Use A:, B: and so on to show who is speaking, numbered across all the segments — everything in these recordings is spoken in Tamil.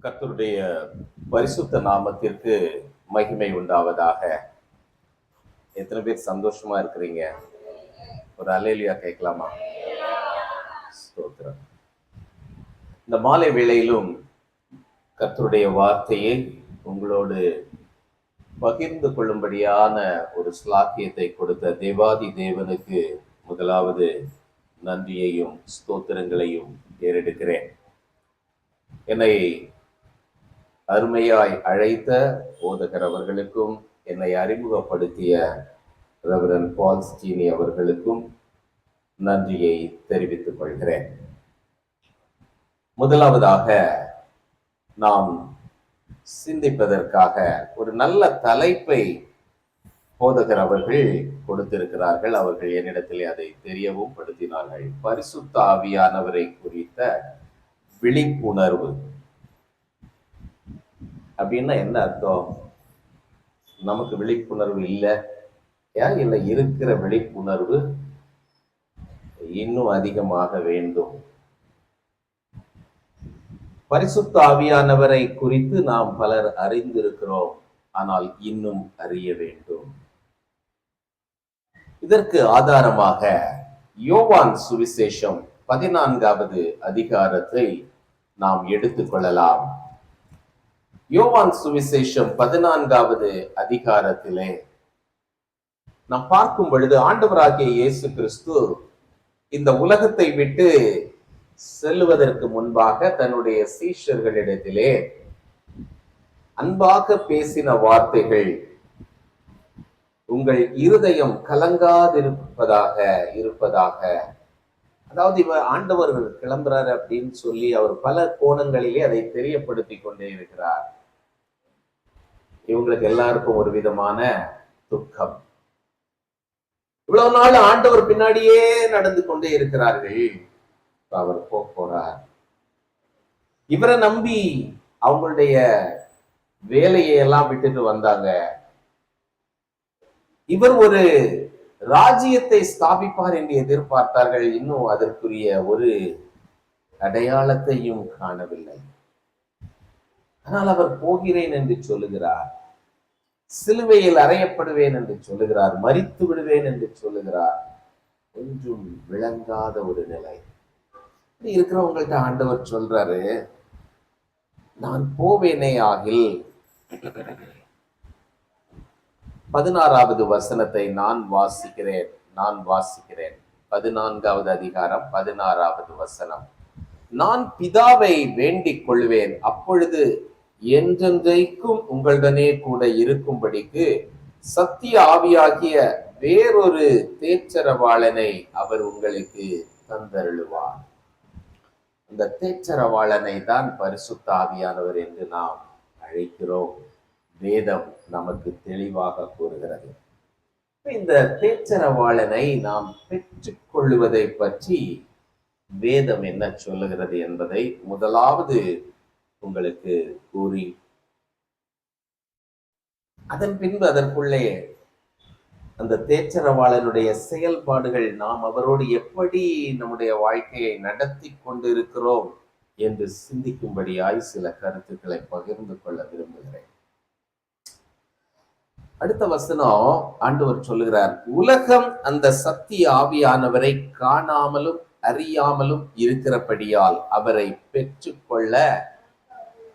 A: கர்த்தருடைய பரிசுத்த நாமத்திற்கு மகிமை உண்டாவதாக. எத்தனை பேர் சந்தோஷமா இருக்கிறீங்க? ஒரு அல்லேலூயா கேட்கலாமா? ஸ்தோத்திரம். இந்த மாலை வேளையிலும் கர்த்தருடைய வார்த்தையை உங்களோடு பகிர்ந்து கொள்ளும்படியான ஒரு ஸ்லாக்கியத்தை கொடுத்த தேவாதி தேவனுக்கு முதலாவது நன்றியையும் ஸ்தோத்திரங்களையும் ஏறெடுக்கிறேன். என்னை அருமையாய் அழைத்த போதகர் அவர்களுக்கும் என்னை அறிமுகப்படுத்திய ரெவரண்ட் பால் ஸ்டீனி அவர்களுக்கும் நன்றியை தெரிவித்துக் கொள்கிறேன். முதலாவதாக நாம் சிந்திப்பதற்காக ஒரு நல்ல தலைப்பை போதகர் அவர்கள் கொடுத்திருக்கிறார்கள். அவர்கள் என்னிடத்திலே அதை தெரியவும் படுத்தினார்கள். பரிசுத்த ஆவியானவரை குறித்த விழிப்புணர்வு அப்படின்னா என்ன அர்த்தம்? நமக்கு விழிப்புணர்வு இல்லை, ஏன் இல்லை? இருக்கிற விழிப்புணர்வு இன்னும் அதிகமாக வேண்டும். பரிசுத்த ஆவியானவரை குறித்து நாம் பலர் அறிந்திருக்கிறோம், ஆனால் இன்னும் அறிய வேண்டும். இதற்கு ஆதாரமாக யோவான் சுவிசேஷம் 14வது அதிகாரத்தை நாம் எடுத்துக்கொள்ளலாம். யோவான் சுவிசேஷம் 14வது அதிகாரத்திலே நாம் பார்க்கும் பொழுது ஆண்டவராகிய இயேசு கிறிஸ்து இந்த உலகத்தை விட்டு செல்லுவதற்கு முன்பாக தன்னுடைய சீஷர்களிடத்திலே அன்பாக பேசின வார்த்தைகள், உங்கள் இருதயம் கலங்காதிருப்பதாக இருப்பதாக. அதாவது இவர் ஆண்டவர் கிளம்புறாரு அப்படின்னு சொல்லி அவர் பல கோணங்களிலே அதை தெரியப்படுத்தி கொண்டே இருக்கிறார். இவங்களுக்கு எல்லாருக்கும் ஒரு விதமான துக்கம். இவ்வளவு நாள் ஆண்டவர் பின்னாடியே நடந்து கொண்டே இருக்கிறார்கள். அவர் போறார். இவரை நம்பி அவங்களுடைய வேலையை எல்லாம் விட்டுட்டு வந்தாங்க. இவர் ஒரு ராஜ்யத்தை ஸ்தாபிப்பார் என்று எதிர்பார்த்தார்கள். இன்னும் அதற்குரிய ஒரு அடையாளத்தையும் காணவில்லை. ஆனால் அவர் போகிறேன் என்று சொல்லுகிறார், சிலுவையில் அறையப்படுவேன் என்று சொல்லுகிறார், மரித்து விடுவேன் என்று சொல்லுகிறார். ஒன்றும் விளங்காத ஒரு நிலை இருக்கிறவங்கள்ட்ட ஆண்டவர் சொல்றாரு, நான் போவேனே ஆகில் 16வது வசனத்தை நான் வாசிக்கிறேன். 14வது அதிகாரம் 16வது வசனம். நான் பிதாவை வேண்டிக் கொள்வேன், அப்பொழுது என்றென்றைக்கும் உங்களுடனே கூட இருக்கும்படிக்கு சத்திய ஆவியாகிய வேறொரு தேற்றரவாளனை அவர் உங்களுக்கு தந்தருளுவார். அந்த தேற்றரவாளனை தான் பரிசுத்த ஆவியானவர் என்று நாம் அழைக்கிறோம். வேதம் நமக்கு தெளிவாக கூறுகிறது. இந்த தேற்றரவாளனை நாம் பெற்றுக் கொள்வதை பற்றி வேதம் என்ன சொல்லுகிறது என்பதை முதலாவது உங்களுக்கு கூறி, அதன் பின்பு அதற்குள்ளே அந்த தேற்றரவாளனுடைய செயல்பாடுகள், நாம் அவரோடு எப்படி நம்முடைய வாழ்க்கையை நடத்தி கொண்டு இருக்கிறோம் என்று சிந்திக்கும்படியாய் சில கருத்துக்களை பகிர்ந்து கொள்ள விரும்புகிறேன். அடுத்த வசனம் ஆண்டவர் சொல்லுகிறார், உலகம் அந்த சத்திய ஆவியானவரை காணாமலும் அறியாமலும் இருக்கிறபடியால் அவரை பெற்றுக்கொள்ள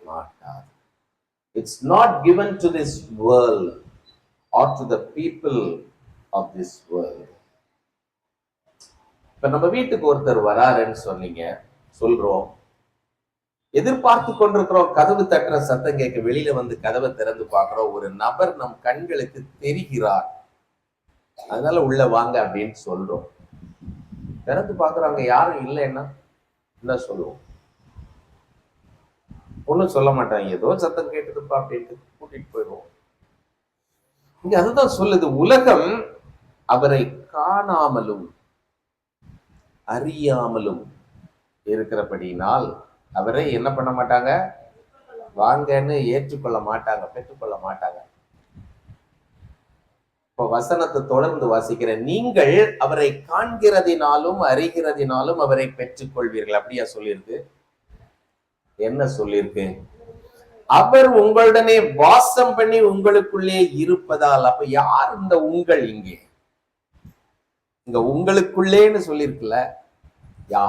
A: மாட்டார். It's not given to this world or to the people of this world. இப்ப நம்ம வீட்டுக்கு ஒருத்தர் வராருன்னு சொல்றோம், எதிர்பார்த்து கொண்டிருக்கிறோம். கதவு தட்டுற சத்தம் கேட்க வெளியில வந்து கதவை திறந்து பார்க்கிறோம். ஒரு நபர் நம் கண்களுக்கு தெரிகிறார், அதனால உள்ள வாங்க அப்படின்னு சொல்றோம். திறந்து பார்க்கறாங்க, யாரும் இல்லைன்னா என்ன சொல்லுவோம்? ஒன்னும் சொல்ல மாட்டாங்க, ஏதோ சத்தம் கேட்டுதுப்பா அப்படின்ட்டு கூட்டிட்டு போயிடுவோம். இங்க அதுதான் சொல்லுது, உலகம் அவரை காணாமலும் அறியாமலும் இருக்கிறபடியினால் அவரை என்ன பண்ண மாட்டாங்க? வாங்கன்னு ஏற்றுக்கொள்ள மாட்டாங்க, பெற்றுக்கொள்ள மாட்டாங்க. இப்ப வசனத்தை தொடர்ந்து வாசிக்கிறேன். நீங்கள் அவரை காண்கிறதினாலும் அறிகிறதினாலும் அவரை பெற்றுக்கொள்வீர்கள். அப்படியா சொல்லியிருக்கு? என்ன சொல்லியிருக்கு? அவர் உங்களுடனே வாசம் பண்ணி உங்களுக்குள்ளே இருப்பதால். அப்ப யார் இந்த உங்கள்? இங்கே இங்க உங்களுக்குள்ளேன்னு சொல்லியிருக்குல்ல, யா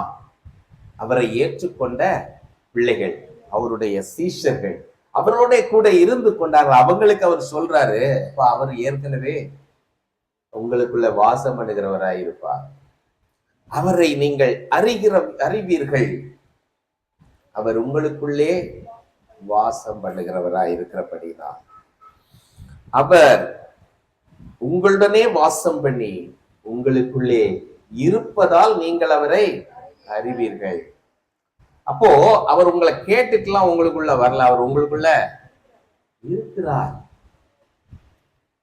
A: அவரை ஏற்றுக்கொண்ட பிள்ளைகள், அவருடைய சீஷர்கள், அவரோட கூட இருந்து கொண்டார்கள். அவங்களுக்கு அவர் சொல்றாரு, அவர் ஏற்கனவே உங்களுக்குள்ள வாசம் பண்ணுகிறவராய் இருப்பார். அவரை நீங்கள் அறிவீர்கள். அவர் உங்களுக்குள்ளே வாசம் பண்ணுகிறவராய் இருக்கிறபடிதான் அவர் உங்களுடனே வாசம் பண்ணி உங்களுக்குள்ளே இருப்பதால் நீங்கள் அவரை அறிவீர்கள். அப்போ அவர் உங்களை கேட்டுட்டுலாம் உங்களுக்குள்ள வரல, அவர் உங்களுக்குள்ள இருக்கிறார்.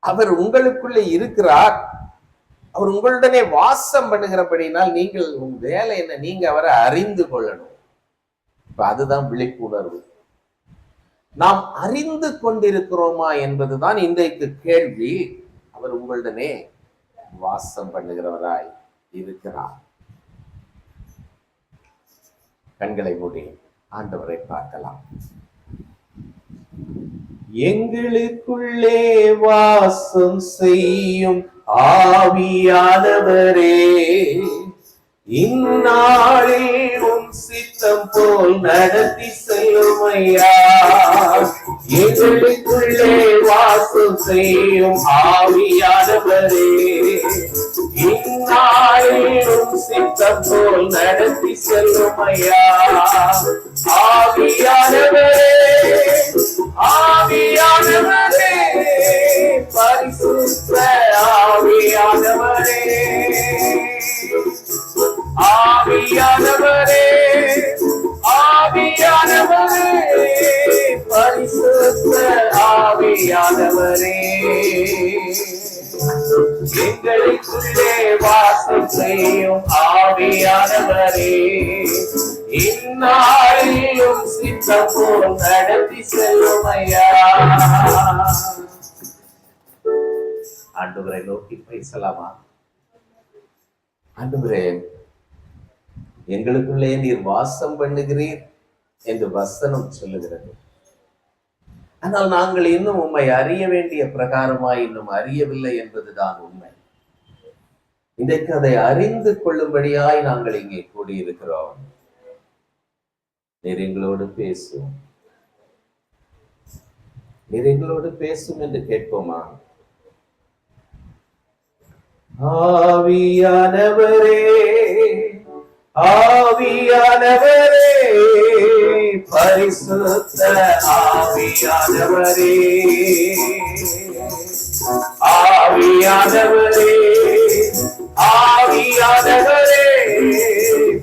A: அவர் உங்களுக்குள்ள இருக்கிறார். அவர் உங்களுடனே வாசம் பண்ணுகிறபடினால் நீங்கள் உங்க வேலை என்ன? நீங்க அவரை அறிந்து கொள்ளணும். இப்ப அதுதான் விழிப்புணர்வு. நாம் அறிந்து கொண்டிருக்கிறோமா என்பதுதான் இன்றைக்கு கேள்வி. அவர் உங்களுடனே வாசம் பண்ணுகிறவராய் இருக்கிறார். கண்களை மூடி ஆண்டவரை பார்க்கலாம். எங்களுக்குள்ளே வாசம் செய்யும் ஆவியானவரே, இந்நாளில் உம் சித்தம் போல் நடத்தி செல்லுமையா. எங்களுக்குள்ளே வாசம் செய்யும் ஆவியானவரே, இந்நாளில் உம் சித்தம் போல் நடத்தி செல்லுமையா. ஆவியானவரே, ஆவியானவரே, பரிசுத்த ஆவியானவரே, ஆவியானவரே, ஆவியானவரே, பரிசுத்த ஆவியானவரே, எங்களுக்குள்ளே வாசம் செய்யும் ஆவியானவரே, இந்நாளிலும் சித்தம் போல் நடத்தி செல்லுமையா. ஆண்டவரை நோக்கி பேசலாமா? ஆண்டவரே, எங்களுக்குள்ளே நீர் வாசம் பண்ணுகிறீர் என்று வசனம் சொல்லுகிறது. ஆனால் நாங்கள் இன்னும் உம்மை அறிய வேண்டிய பிரகாரமாய் இன்னும் அறியவில்லை என்பதுதான் உண்மை. இன்றைக்கு அதை அறிந்து கொள்ளும்படியாய் நாங்கள் இங்கே கூடியிருக்கிறோம். நீர் எங்களோடு பேசும், நீர் எங்களோடு பேசும் என்று கேட்போமா? ஆவியானவரே, ஆவியானவரே, பரிசுத்த ஆவியானவரே, ஆவியானவரே, ஆவியானவரே,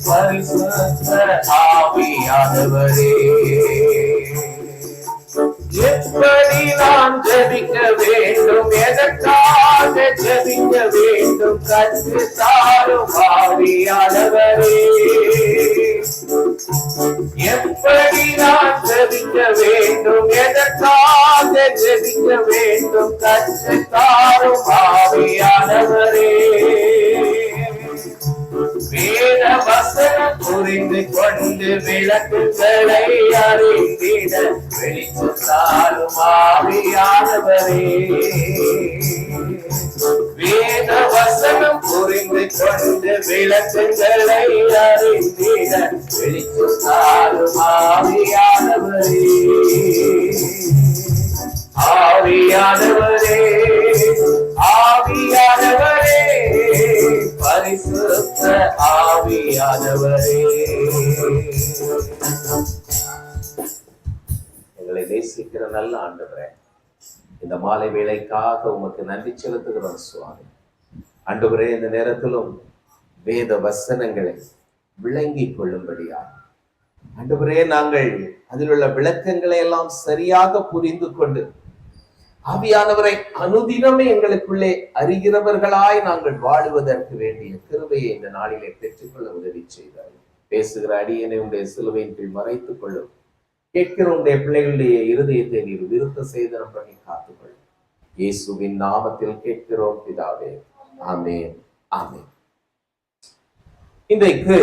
A: பரிசுத்த ஆவியானவரே, எப்படி நான் ஜெபிக்க வேண்டும், எதற்காக ஜெபிக்க வேண்டும், கற்று தாரும் ஆவியானவரே. எப்படி நான் ஜெபிக்க வேண்டும், எதற்காக ஜெபிக்க வேண்டும், கற்று தாரும் ஆவியானவரே. வேத வசனம் புரிந்து கொண்டு விளக்குகளை அறிந்திட வெளிச்சத்தாலும் ஆவியானவரே. வேத வசனம் புரிந்து கொண்டு விளக்குகளை அறிந்திட வெளிச்சத்தாலும் ஆவியானவரே. ஆவியானவரே, ஆவியானவரே, பரிசுத்த ஆவியானவரே. எங்களை நேசிக்கிற நல்ல ஆண்டவரே, இந்த மாலை வேளைக்காக உமக்கு நன்றி செலுத்துகிறோம் சுவாமி. ஆண்டவரே, இந்த நேரத்திலும் வேத வசனங்களை விளங்கிக் கொள்ளும்படியா ஆண்டவரே, நாங்கள் அதில் உள்ள விளக்கங்களை எல்லாம் சரியாக புரிந்து கொண்டு ஆவியானவரை அனுதினமே எங்களுக்குள்ளே அறிகிறவர்களாய் நாங்கள் வாழுவதற்கு வேண்டிய கிருபையை இந்த நாளிலே பெற்றுக்கொள்ள உதவி செய்தார். பேசுகிற அடியனை உடைய சிலுவையின் கீழ் மறைத்துக் கொள்ளும். கேட்கிற உடைய பிள்ளைகளுடைய இருதயத்தை நீர் விருத்த சேதனம் பண்ணி காத்துக்கொள்ளும். இயேசுவின் நாமத்தில் கேட்கிறோம் பிதாவே, ஆமென், ஆமென். இன்றைக்கு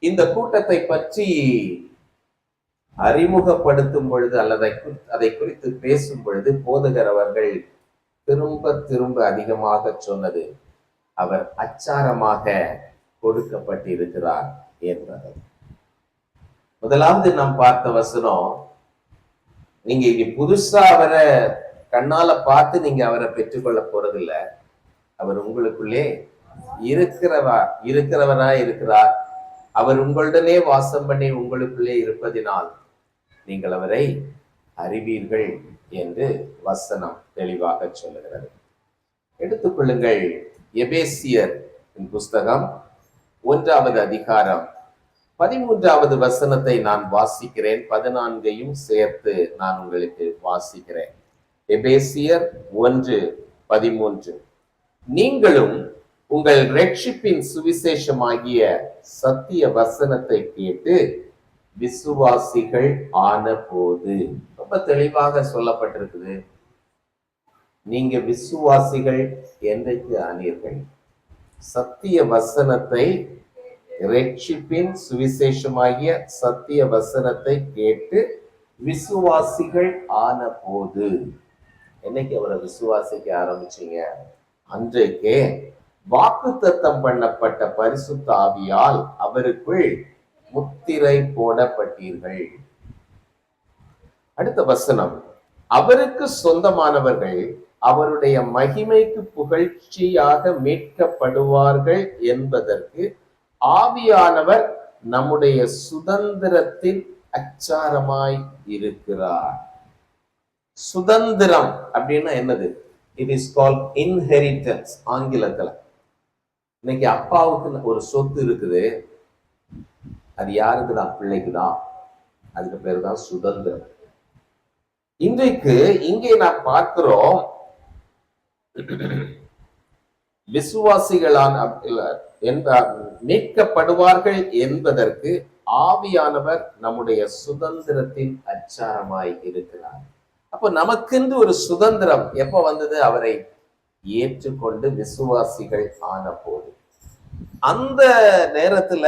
A: இந்த கூட்டத்தை பற்றி அறிமுகப்படுத்தும் பொழுது அல்லது அதை குறித்து பேசும் பொழுது போதகர் அவர்கள் திரும்ப திரும்ப அதிகமாக சொன்னது அவர் அச்சாரமாக கொடுக்கப்பட்டிருக்கிறார் என்பது. முதலாவது நாம் பார்த்த வசனம், நீங்க இங்க புதுசா அவரை கண்ணால பார்த்து நீங்க அவரை பெற்றுக்கொள்ள போறதில்ல. அவர் உங்களுக்குள்ளே இருக்கிறவராய் இருக்கிறார். அவர் உங்களுடனே வாசம் பண்ணி உங்களுக்குள்ளே இருப்பதினால் நீங்கள் அவரை அறிவீர்கள் என்று வசனம் தெளிவாக சொல்லுகிறது. எடுத்துக்கொள்ளுங்கள், எபேசியர் புஸ்தகம் 1வது அதிகாரம் 13வது வசனத்தை நான் வாசிக்கிறேன். 14ஐயும் சேர்த்து நான் உங்களுக்கு வாசிக்கிறேன். எபேசியர் 1:13. நீங்களும் உங்கள் ரட்சிப்பின் சுவிசேஷமாகிய சத்திய வசனத்தை கேட்டு விசுவாசிகள் ஆன போது, ரொம்ப தெளிவாக சொல்லப்பட்டிருக்குது. நீங்க விசுவாசிகள் என்றைக்கு ஆனீர்கள்? சத்திய வசனத்தை, ரட்சிப்பின் சுவிசேஷமாகிய சத்திய வசனத்தை கேட்டு விசுவாசிகள் ஆன போது. என்னைக்கு அவரை விசுவாசிக்க ஆரம்பிச்சீங்க? அன்றைக்கே வாக்குத்தத்தம் பண்ணப்பட்ட பரிசுத்த ஆவியால் அவருக்குள் முத்திரை போடப்பட்டீர்கள். அடுத்த வசனம், அவருக்கு சொந்தமானவர்கள் அவருடைய மகிமைக்கு புகழ்ச்சியாக மீட்கப்படுவார்கள் என்பதற்கு ஆவியானவர் நம்முடைய சுதந்திரத்தின் அச்சாரமாய் இருக்கிறார். சுதந்திரம் அப்படின்னா என்னது? இட் இஸ் கால்ட் இன்ஹெரிட்டன்ஸ் ஆங்கிலத்துல. இன்னைக்கு அப்பாவுக்கு ஒரு சொத்து இருக்குது, அது யாருக்குதான்? பிள்ளைக்குதான். அதுக்கு பேரு தான் சுதந்திரம். இன்றைக்கு இங்கே நாம் பார்க்கிறோம், விசுவாசிகளான மீட்கப்படுவார்கள் என்பதற்கு ஆவியானவர் நம்முடைய சுதந்திரத்தின் அச்சாரமாய் இருக்கிறார். அப்போ நமக்கென்று ஒரு சுதந்திரம் எப்ப வந்தது? அவரை ஏற்றுக்கொண்டு விசுவாசிகள் ஆன போது. அந்த நேரத்துல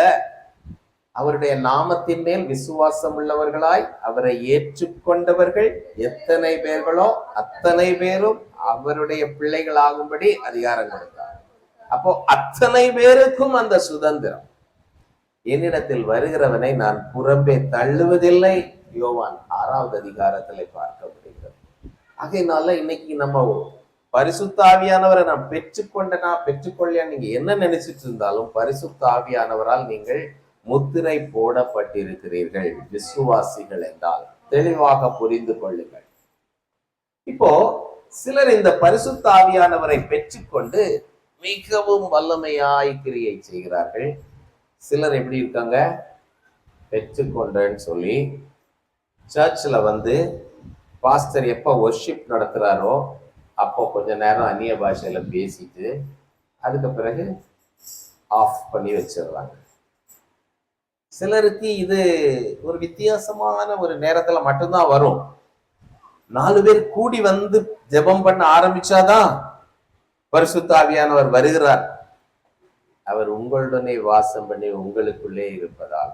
A: அவருடைய நாமத்தின் மேல் விசுவாசம் உள்ளவர்களாய் அவரை ஏற்றுக்கொண்டவர்கள் எத்தனை பேர்களோ அத்தனை பேரும் அவருடைய பிள்ளைகளாகும்படி அதிகாரம் கொடுத்தார். அப்போ அத்தனை பேருக்கும் அந்த சுதந்திரம். என்னிடத்தில் வருகிறவனை நான் புறம்பே தள்ளுவதில்லை, யோவான் 6வது அதிகாரத்திலே பார்க்க முடிகிறது. ஆகையினால இன்னைக்கு நம்ம பரிசுத்த ஆவியானவரை நான் பெற்றுக்கொள்ள நீங்க என்ன நினைச்சிட்டு இருந்தாலும் பரிசுத்த ஆவியானவரால் நீங்கள் முத்திரை போடப்பட்டிருக்கிறீர்கள். விசுவாசிகள் என்றால் தெளிவாக புரிந்து கொள்ளுங்கள். இப்போ சிலர் இந்த பரிசுத்த ஆவியானவரை பெற்றுக்கொண்டு மிகவும் வல்லமையாய் கிரியை செய்கிறார்கள். சிலர் எப்படி இருக்காங்க? பெற்றுக்கொண்டேன்னு சொல்லி சர்ச்சில் வந்து பாஸ்டர் எப்போ வொர்ஷிப் நடத்துறாரோ அப்போ கொஞ்ச நேரம் அந்நிய பாஷையில பேசிட்டு அதுக்கு பிறகு ஆஃப் பண்ணி வச்சிடுறாங்க. சிலருக்கு இது ஒரு வித்தியாசமான ஒரு நேரத்துல மட்டும்தான் வரும். 4 பேர் கூடி வந்து ஜெபம் பண்ண ஆரம்பிச்சாதான் பரிசுத்த ஆவியானவர் வருகிறார். அவர் உங்களுடனே வாசம் பண்ணி உங்களுக்குள்ளே இருப்பதால்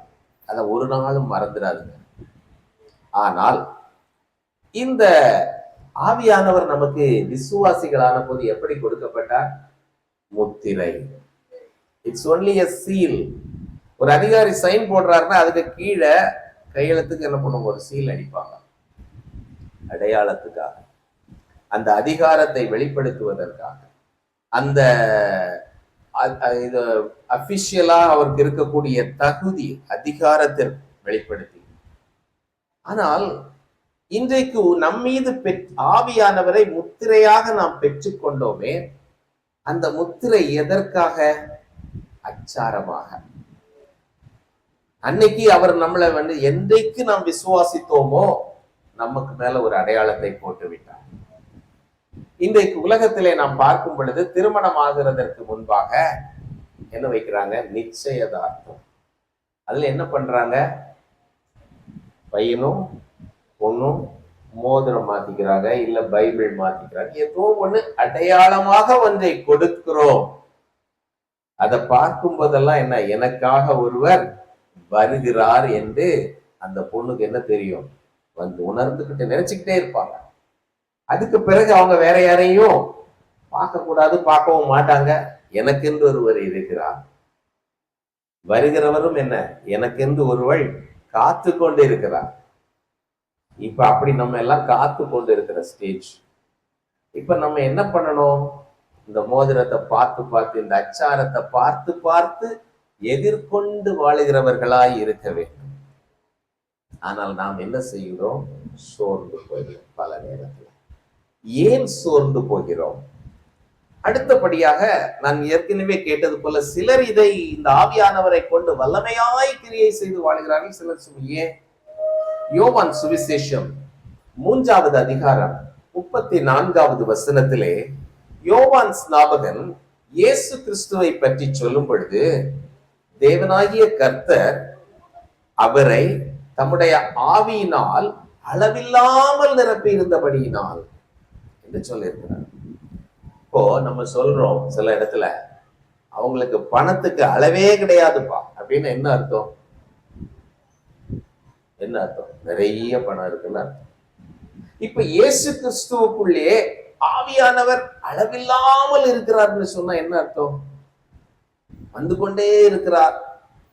A: அதை ஒரு நாளும் மறந்துடாதுங்க. ஆனால் இந்த ஆவியானவர் நமக்கு விசுவாசிகளான போது எப்படி கொடுக்கப்பட்டார்? முத்திரை. It's only a seal. ஒரு அதிகாரி சைன் போடுறாருன்னா அதுக்கு கீழே கையெழுத்துக்கு என்ன பண்ணுவோம்? ஒரு சீல் அடிப்பாங்க, அடையாளத்துக்காக, அந்த அதிகாரத்தை வெளிப்படுத்துவதற்காக, அந்த இது அபிஷியலா அவருக்கு இருக்கக்கூடிய தகுதி அதிகாரத்தை வெளிப்படுத்தி. ஆனால் இன்றைக்கு நம்மீது ஆவியானவரை முத்திரையாக நாம் பெற்றுக்கொண்டோமே, அந்த முத்திரை எதற்காக? அச்சாரமாக. அன்னைக்கு அவர் நம்மளை என்றைக்கு நாம் விசுவாசித்தோமோ நமக்கு மேல ஒரு அடையாளத்தை போட்டு விட்டார். இன்றைக்கு உலகத்திலே நாம் பார்க்கும் பொழுது திருமணம் ஆகிறதற்கு முன்பாக என்ன வைக்கிறாங்க? நிச்சயதார்த்தம். அதுல என்ன பண்றாங்க? பையனும் பொண்ணும் மோதிரம் மாத்திக்கிறாங்க, இல்ல பைபிள் மாத்திக்கிறாங்க. ஏதோ ஒண்ணு அடையாளமாக ஒன்றை கொடுக்கிறோம். அதை பார்க்கும் போதெல்லாம் என்ன? எனக்காக ஒருவர் வருகிறார் என்று அந்த பொண்ணுக்கு என்ன தெரியும்? வந்து உணர்ந்துகிட்டு நினைச்சுக்கிட்டே இருப்பாங்க. அதுக்கு பிறகு அவங்க வேற யாரையும் பார்க்க கூடாது, பார்க்கவும் மாட்டாங்க. எனக்கென்று ஒருவர் இருக்கிறார், வருகிறவரும் என்ன எனக்கென்று ஒருவள் காத்து கொண்டு இருக்கிறார். இப்ப அப்படி நம்ம எல்லாம் காத்து கொண்டு இருக்கிற ஸ்டேஜ். இப்ப நம்ம என்ன பண்ணணும்? இந்த மோதிரத்தை பார்த்து பார்த்து, இந்த அச்சாரத்தை பார்த்து பார்த்து எதிர்கொண்டு வாழுகிறவர்களாய் இருக்க வேண்டும். ஆனால் நாம் என்ன செய்கிறோம்? சோர்ந்து போகிறோம். பல நேரத்தில் ஏன் சோர்ந்து போகிறோம்? அடுத்தபடியாக நான் ஏற்கனவே கேட்டது போல, சிலர் இதை இந்த ஆவியானவரை கொண்டு வல்லமையாய் கிரியை செய்து வாழ்கிறார்கள். சிலர் ஏன்? யோவான் சுவிசேஷம் 3வது அதிகாரம் 34வது வசனத்திலே யோவான் ஸ்நாபகன் இயேசு கிறிஸ்துவை பற்றி சொல்லும் பொழுது, தேவனாகிய கர்த்தர் அவரை தம்முடைய ஆவியினால் அளவில்லாமல் நிரப்பி இருந்தபடியினால் என்று சொல்லியிருக்கிறார். இப்போ நம்ம சொல்றோம் சில இடத்துல, அவங்களுக்கு பணத்துக்கு அளவே கிடையாதுப்பா அப்படின்னு. என்ன அர்த்தம்? என்ன அர்த்தம்? நிறைய பணம் இருக்குன்னு அர்த்தம். இப்ப இயேசு கிறிஸ்துவுக்குள்ளே ஆவியானவர் அளவில்லாமல் இருக்கிறார்னு சொன்னா என்ன அர்த்தம்? வந்து கொண்டே இருக்கிறார்.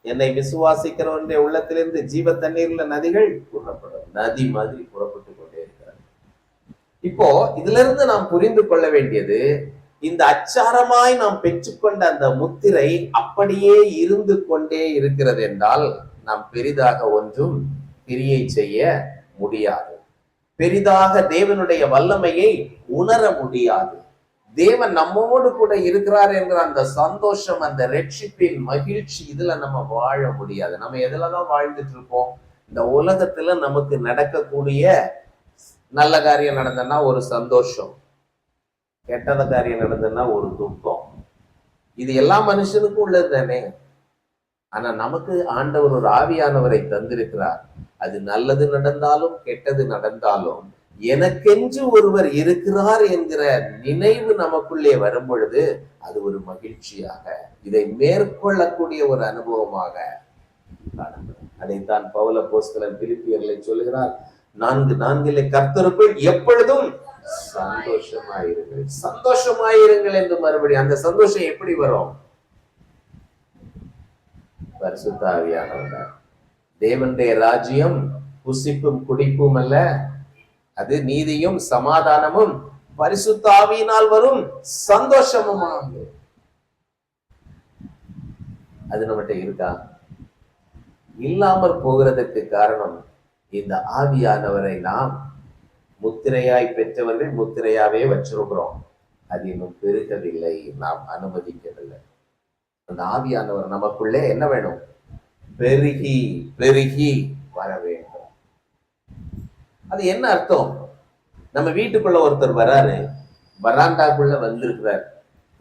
A: என்னை விசுவாசிக்கிறவனுடைய உள்ளத்திலிருந்து ஜீவ தண்ணீர்ல நதிகள் புறப்படும். நதி மாதிரி புறப்பட்டு கொண்டே இருக்கிறார். இப்போ இதுல இருந்து நாம் புரிந்து கொள்ள வேண்டியது, இந்த அச்சாரமாய் நாம் பெற்றுக்கொண்ட அந்த முத்திரை அப்படியே இருந்து கொண்டே இருக்கிறது என்றால் நாம் பெரிதாக ஒன்றும் கிரியை செய்ய முடியாது. பெரிதாக தேவனுடைய வல்லமையை உணர முடியாது. தேவன் நம்மோடு கூட இருக்கிறார் என்கிற அந்த சந்தோஷம், அந்த ரட்சிப்பின் மகிழ்ச்சி, இதுல நம்ம வாழ முடியாது. நம்ம எதுலதான் வாழ்ந்துட்டு இருப்போம்? இந்த உலகத்துல நமக்கு நடக்கக்கூடிய நல்ல காரியம் நடந்ததுன்னா ஒரு சந்தோஷம், கெட்டத காரியம் நடந்ததுன்னா ஒரு துக்கம். இது எல்லா மனுஷனுக்கும் உள்ளது தானே. ஆனா நமக்கு ஆண்டவர் ஒரு ஆவியானவரை தந்திருக்கிறார். அது நல்லது நடந்தாலும் கெட்டது நடந்தாலும் எனக்கென்று ஒருவர் இருக்கிறார் என்கிற நினைவு நமக்குள்ளே வரும் பொழுது அது ஒரு மகிழ்ச்சியாக, இதை மேற்கொள்ளக்கூடிய ஒரு அனுபவமாக காணப்படும். அதைத்தான் பவுல் அப்போஸ்தலன் பிலிப்பியர்களை சொல்லுகிறார், 4:4 கர்த்தருக்குள் எப்பொழுதும் சந்தோஷமாயிருங்கள். சந்தோஷமாயிருங்கள் என்று மறுபடியும் அந்த சந்தோஷம் எப்படி வரும்? பரிசுத்த ஆவியானவர். தேவனுடைய ராஜ்யம் புசிப்பும் குடிப்பும் அல்ல, அது நீதியும் சமாதானமும் பரிசுத்த ஆவியினால் வரும் சந்தோஷமும். அது நம்மகிட்ட இருக்கா? இல்லாமற் போகிறதுக்கு காரணம், இந்த ஆவியானவரை நாம் முத்திரையாய் பெற்றவர்கள் முத்திரையாவே வச்சிருக்கிறோம். அது இன்னும் பெருகவில்லை, நாம் அனுமதிக்கவில்லை. அந்த ஆவியானவர் நமக்குள்ளே என்ன வேணும்? பெருகி பெருகி வர வேண்டும். அது என்ன அர்த்தம்? நம்ம வீட்டுக்குள்ள ஒருத்தர் வராரு, வராண்டாக்குள்ள வந்திருக்கிறார்.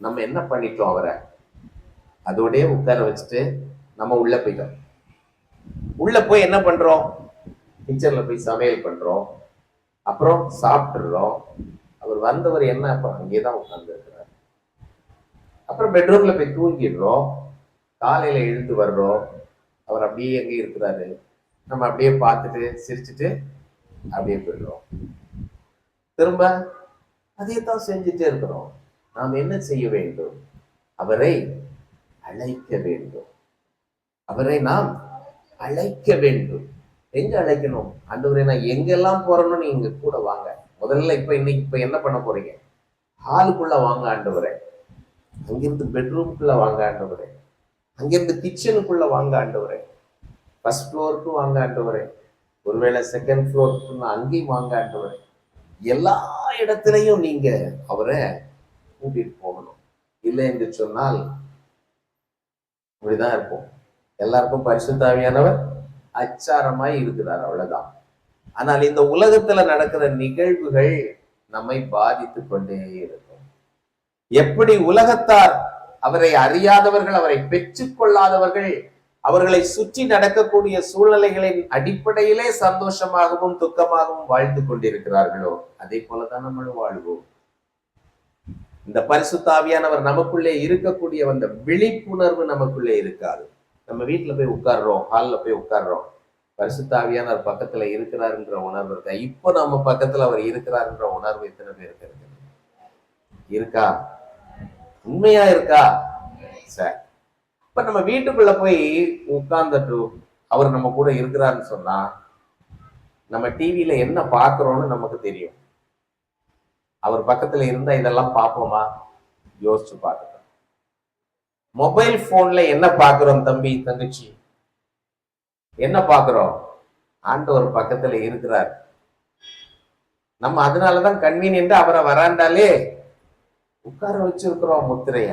A: நம்ம என்ன பண்ணிட்டோம்? அவரை அதோடய உட்கார வச்சுட்டு நம்ம உள்ள போயிட்டோம். உள்ள போய் என்ன பண்றோம்? கிச்சன்ல போய் சமையல் பண்றோம், அப்புறம் சாப்பிட்டுறோம். அவர் வந்தவர் என்ன அப்ப அங்கேதான் உட்கார்ந்து இருக்கிறார். அப்புறம் பெட்ரூம்ல போய் தூங்கிடுறோம். காலையில எழுந்து வர்றோம், அவர் அப்படியே எங்கே இருக்கிறாரு. நம்ம அப்படியே பார்த்துட்டு சிரிச்சுட்டு அப்படியே போயிடுறோம். திரும்ப அதைத்தான் செஞ்சுட்டே இருக்கிறோம். நாம் என்ன செய்ய வேண்டும்? அவரை அழைக்க வேண்டும். அவரை நாம் அழைக்க வேண்டும். எங்க அழைக்கணும்? ஆண்டவரே, நான் எங்கெல்லாம் போறேன்னு நீங்க கூட வாங்க. முதல்ல இன்னைக்கு என்ன பண்ண போறீங்க? ஹாலுக்குள்ள வாங்க ஆண்டவரே, அங்கிருந்து பெட்ரூம்குள்ள வாங்க ஆண்டவரே, அங்கிருந்து கிச்சனுக்குள்ள வாங்க ஆண்டவரே, ஃபர்ஸ்ட் ஃப்ளோருக்கு வாங்க ஆண்டவரே, ஒருவேளை செகண்ட் ஃப்ளோருக்கு அங்கேயும் வாங்க ஆண்டவரே. எல்லா இடத்துலையும் நீங்க அவரை கூட்டிட்டு போகணும். இல்லை என்று சொன்னால் இப்படிதான் இருப்போம். எல்லாருக்கும் பரிசுத்த ஆவியானவர் அச்சாரமாய் இருக்கிறார், அவ்வளவுதான். ஆனால் இந்த உலகத்துல நடக்கிற நிகழ்வுகள் நம்மை பாதித்து கொண்டே இருக்கும். எப்படி உலகத்தார் அவரை அறியாதவர்கள், அவரை பெற்றுக் கொள்ளாதவர்கள், அவர்களை சுற்றி நடக்கக்கூடிய சூழ்நிலைகளின் அடிப்படையிலே சந்தோஷமாகவும் துக்கமாகவும் வாழ்ந்து கொண்டிருக்கிறார்களோ அதே போலதான் நம்மளும் வாழ்வோம். இந்த பரிசுத்த ஆவியானவர் நமக்குள்ளே இருக்கக்கூடிய அந்த விழிப்புணர்வு நமக்குள்ளே இருக்காது. நம்ம வீட்டுல போய் உட்கார்றோம், ஹால்ல போய் உட்கார்றோம், பரிசுத்த ஆவியானவர் பக்கத்துல இருக்கிறாருன்ற உணர்வு இருக்கா? இப்போ நம்ம பக்கத்துல அவர் இருக்கிறாருன்ற உணர்வு எத்தனை பேருக்கு இருக்கு? இருக்கா? உண்மையா இருக்கா? சரி, இப்ப நம்ம வீட்டுக்குள்ள போய் உட்கார்ந்துட்டு அவர் நம்ம கூட இருக்கிறாருன்னு சொன்னா நம்ம டிவியில என்ன பாக்குறோம்னு நமக்கு தெரியும். அவர் பக்கத்துல இருந்தா இதெல்லாம் பார்ப்போமா? யோசிச்சு பார்க்கணும். மொபைல் போன்ல என்ன பாக்குறோம் தம்பி தங்கச்சி? என்ன பாக்குறோம்? ஆண்டவர் பக்கத்துல இருக்கிறார். நம்ம அதனாலதான் கன்வீனியன்ட் அவரை வராண்டாலே உட்கார வச்சிருக்கிறோம் முத்திரைய.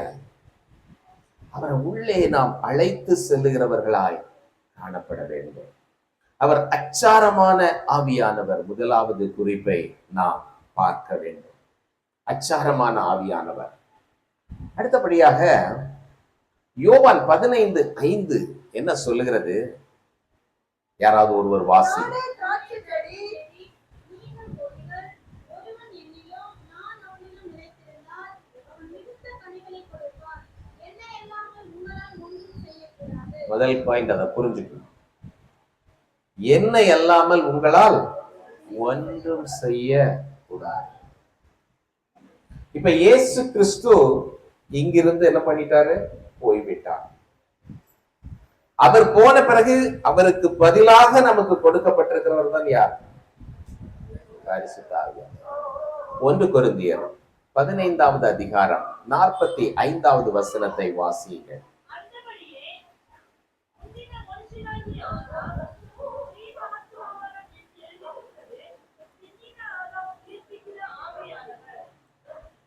A: அவரை உள்ளே நாம் அழைத்து செல்லுகிறவர்களாய் காணப்பட வேண்டும். அவர் அச்சாரமான ஆவியானவர். முதலாவது குறிப்பை நாம் பார்க்க வேண்டும். அச்சாரமான ஆவியானவர். அடுத்தபடியாக யோவான் 15:5 என்ன சொல்லுகிறது? யாராவது ஒருவர் வாசி. முதல் பாயிண்ட் அதை புரிஞ்சுக்கணும். என்ன அல்லாமல் உங்களால் ஒன்றும் செய்ய கூடாது. இப்ப இயேசு கிறிஸ்து இங்கிருந்து என்ன பண்ணிட்டாரு? போய்விட்டார். அவர் போன பிறகு அவருக்கு பதிலாக நமக்கு கொடுக்கப்பட்டிருக்கிறவர் தான் யார்? பரிசுத்த ஆவியானவர். 1 கொரிந்தியர் 15வது அதிகாரம் 45வது வசனத்தை வாசியுங்கள்.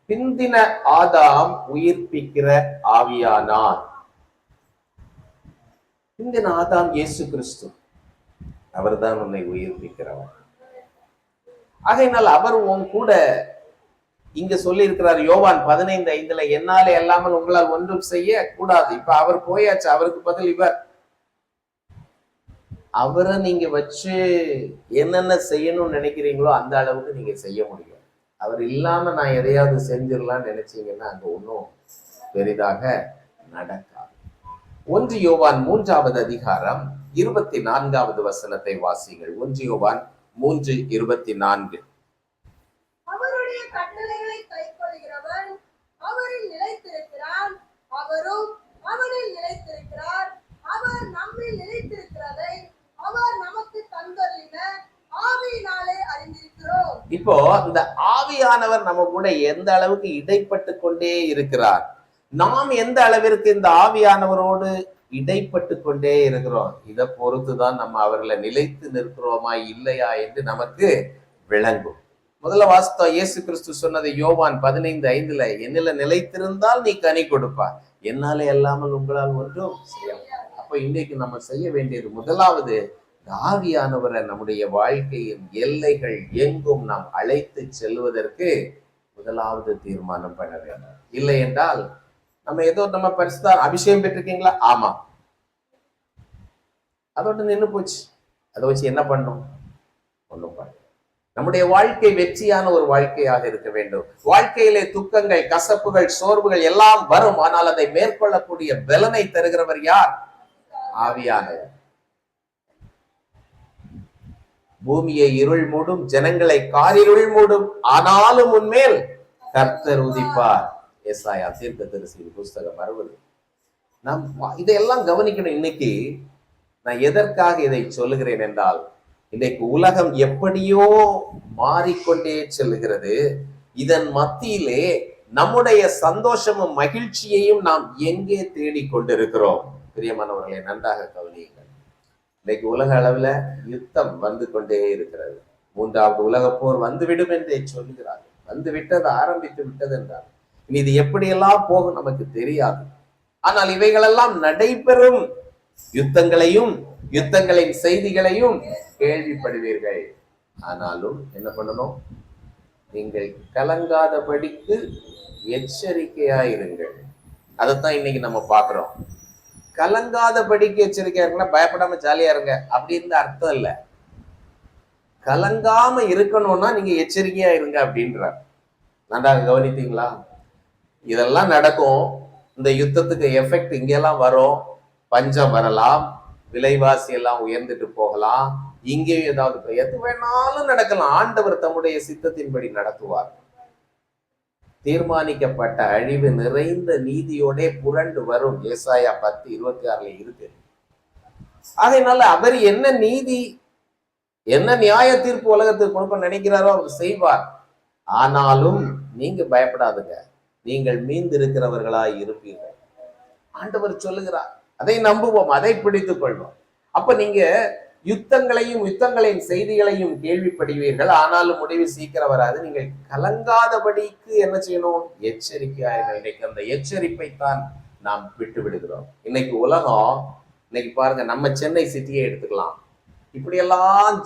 A: பிந்தின ஆதாம் உயிர்ப்பிக்கிற ஆவியானார். பிந்தின ஆதாம் இயேசு கிறிஸ்து. அவர் தான் உன்னை உயிர்ப்பிக்கிறவர். ஆகையினால் அவர் உன் கூட இங்க சொல்லி இருக்கிறார். யோவான் 15:5 என்னாலே அல்லாமல் உங்களால் ஒன்றும் செய்ய கூடாது. இப்ப அவர் போயாச்சு. அவருக்கு பதில் இவர். அவரை நீங்க வச்சு என்னென்ன செய்யணும்னு நினைக்கிறீங்களோ அந்த அளவுக்கு நீங்க செய்ய முடியும். அவர் இல்லாம நான் எதையாவது செஞ்சிடலாம்னு நினைச்சீங்கன்னா அங்க ஒன்றும் பெரிதாக நடக்காது. 1 யோவான் 3வது அதிகாரம் 24வது வசனத்தை வாசிங்கள். 1 யோவான் 3:24.
B: அவருடைய கட்டளைகளை கைக்கொள்கிறவன் அவரில் நிலைத்திருக்கிறான், அவரும் அவரில் நிலைத்திருக்கிறார். அவர் நம்மில் நிலைத்திருக்கிறதை அவர் நமக்கு தந்தருளின ஆவியினாலே அறிந்திருக்கிறோம்.
A: இப்போ இந்த ஆவியானவர் நம்ம கூட எந்த அளவுக்கு இடைப்பட்டு கொண்டே இருக்கிறார், நாம் எந்த அளவிற்கு இந்த ஆவியானவரோடு இடைப்பட்டு கொண்டே இருக்கிறோம், இதை பொறுத்துதான் நம்ம அவர்களை நிலைத்து நிற்கிறோமா இல்லையா என்று நமக்கு விளங்கும். முதல்ல வாசித்தோம், இயேசு கிறிஸ்து சொன்னது யோவான் 15:5 என்னில நிலைத்திருந்தால் நீ கனி கொடுப்பார், என்னாலே அல்லாமல் உங்களால் ஒன்றும் செய்யலாம். அப்போ இன்னைக்கு நம்ம செய்ய வேண்டியது முதலாவது ஆவியானவரை நம்முடைய வாழ்க்கையின் எல்லைகள் எங்கும் நாம் அழைத்து செல்வதற்கு முதலாவது தீர்மானம் பண்ண வேண்டும். இல்லை என்றால் நம்ம ஏதோ நம்ம பரிசுத்த அபிஷேகம் பெற்றிருக்கீங்களா? ஆமா, அதோட நின்று போச்சு. அதை வச்சு என்ன பண்ணும்? ஒண்ணும் பண்ண. நம்முடைய வாழ்க்கை வெற்றியான ஒரு வாழ்க்கையாக இருக்க வேண்டும். வாழ்க்கையிலே துக்கங்கள், கசப்புகள், சோர்வுகள் எல்லாம் வரும். ஆனால் அதை மேற்கொள்ளக்கூடிய பலனை தருகிறவர் யார்? ஆவியானவர். பூமியை இருள் மூடும், ஜனங்களை காரிருள் மூடும், ஆனாலும் உன்மேல் கர்த்தர் உதிப்பார். ஏசாயா தீர்க்கதரிசியின் புஸ்தகம் 60. நாம் இதையெல்லாம் கவனிக்கணும். இன்னைக்கு நான் எதற்காக இதை சொல்லுகிறேன் என்றால், இன்னைக்கு உலகம் எப்படியோ மாறிக்கொண்டே செல்லுகிறது. இதன் மத்தியிலே நம்முடைய சந்தோஷமும் மகிழ்ச்சியையும் நாம் எங்கே தேடிக்கொண்டிருக்கிறோம்? பிரியமானவர்களை நன்றாக கவனியுங்கள். இன்னைக்கு உலக அளவுல யுத்தம் வந்து கொண்டே இருக்கிறது. 3வது உலக போர் வந்துவிடும் என்றே சொல்லுகிறார்கள். வந்து விட்டது, ஆரம்பித்து விட்டது என்றார். இனி இது எப்படியெல்லாம் போகும் நமக்கு தெரியாது. ஆனால் இவைகளெல்லாம் நடைபெறும் யுத்தங்களையும் யுத்தங்களின் செய்திகளையும் கேள்விப்படுவீர்கள். ஆனாலும் என்ன பண்ணணும்? நீங்கள் கலங்காதபடிக்கு எச்சரிக்கையாயிருங்கள். அதைத்தான் இன்னைக்கு நம்ம பார்க்கிறோம். கலங்காதபடிக்கு எச்சரிக்கையா இருக்குன்னா பயப்படாம ஜாலியா இருங்க அப்படின்னு அர்த்தம் இல்லை. கலங்காம இருக்கணும்னா நீங்க எச்சரிக்கையா இருங்க அப்படின்றார். நன்றாக கவனித்தீங்களா? இதெல்லாம் நடக்கும். இந்த யுத்தத்துக்கு எஃபெக்ட் இங்கெல்லாம் வரும். பஞ்சம் வரலாம், விலைவாசி எல்லாம் உயர்ந்துட்டு போகலாம், இங்கேயும் ஏதாவது எது வேணாலும் நடக்கலாம். ஆண்டவர் தம்முடைய சித்தத்தின்படி நடத்துவார். தீர்மானிக்கப்பட்ட அழிவு நிறைந்த நீதியோட புரண்டு வரும். ஏசாயா 10:26 இருக்கு. அதனால அவர் என்ன நீதி, என்ன நியாய தீர்ப்பு உலகத்துக்கு கொடுக்க நினைக்கிறாரோ அவர் செய்வார். ஆனாலும் நீங்க பயப்படாதுங்க, நீங்கள் மீந்திருக்கிறவர்களாய் இருப்பீர்கள். ஆண்டவர் சொல்லுகிறார். அதை நம்புவோம், அதை பிடித்துக் கொள்வோம். அப்ப நீங்க யுத்தங்களின் செய்திகளையும் கேள்விப்படுவீர்கள். ஆனாலும் முடிவு சீக்கிரம் வராது. நீங்கள் கலங்காதபடிக்கு என்ன செய்யணும்? எச்சரிக்கையாயிருங்கள். இன்னைக்கு அந்த எச்சரிப்பை தான் நாம் விட்டு விடுகிறோம். இன்னைக்கு உலகம், இன்னைக்கு பாருங்க, நம்ம சென்னை சிட்டியை எடுத்துக்கலாம். இப்படியெல்லாம்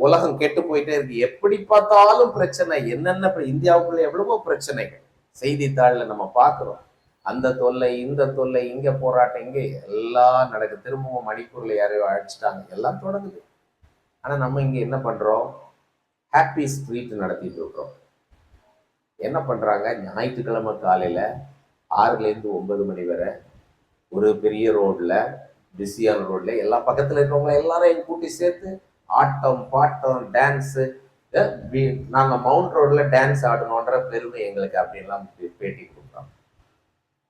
A: உலகம் கெட்டு போயிட்டே இருக்கு. எப்படி பார்த்தாலும் பிரச்சனை. என்னென்ன இந்தியாவுக்குள்ள எவ்வளவோ பிரச்சனைகள் செய்தித்தாள்ல நம்ம பார்க்கிறோம். அந்த தொல்லை, இந்த தொல்லை, இங்க போராட்டம், இங்க எல்லாம் நடக்குது. திரும்பவும் மணிப்பூர்ல யாரையோ அழைச்சிட்டாங்க, எல்லாம் தொடங்குது. ஆனா நம்ம இங்க என்ன பண்றோம்? ஹாப்பி ஸ்ட்ரீட் நடத்திட்டு இருக்கோம். என்ன பண்றாங்க? ஞாயிற்றுக்கிழமை காலையில 6 to 9 மணி வரை ஒரு பெரிய ரோட்ல, பிஸியான ரோட்ல, எல்லா பக்கத்துல இருக்கவங்க எல்லாரையும் கூட்டி சேர்த்து ஆட்டம், பாட்டம், டான்ஸு. நாங்க மவுண்ட் ரோட்ல டான்ஸ் ஆடணுன்ற பெருமை எங்களுக்கு அப்படின்லாம் பேட்டி கொடுக்குறோம்.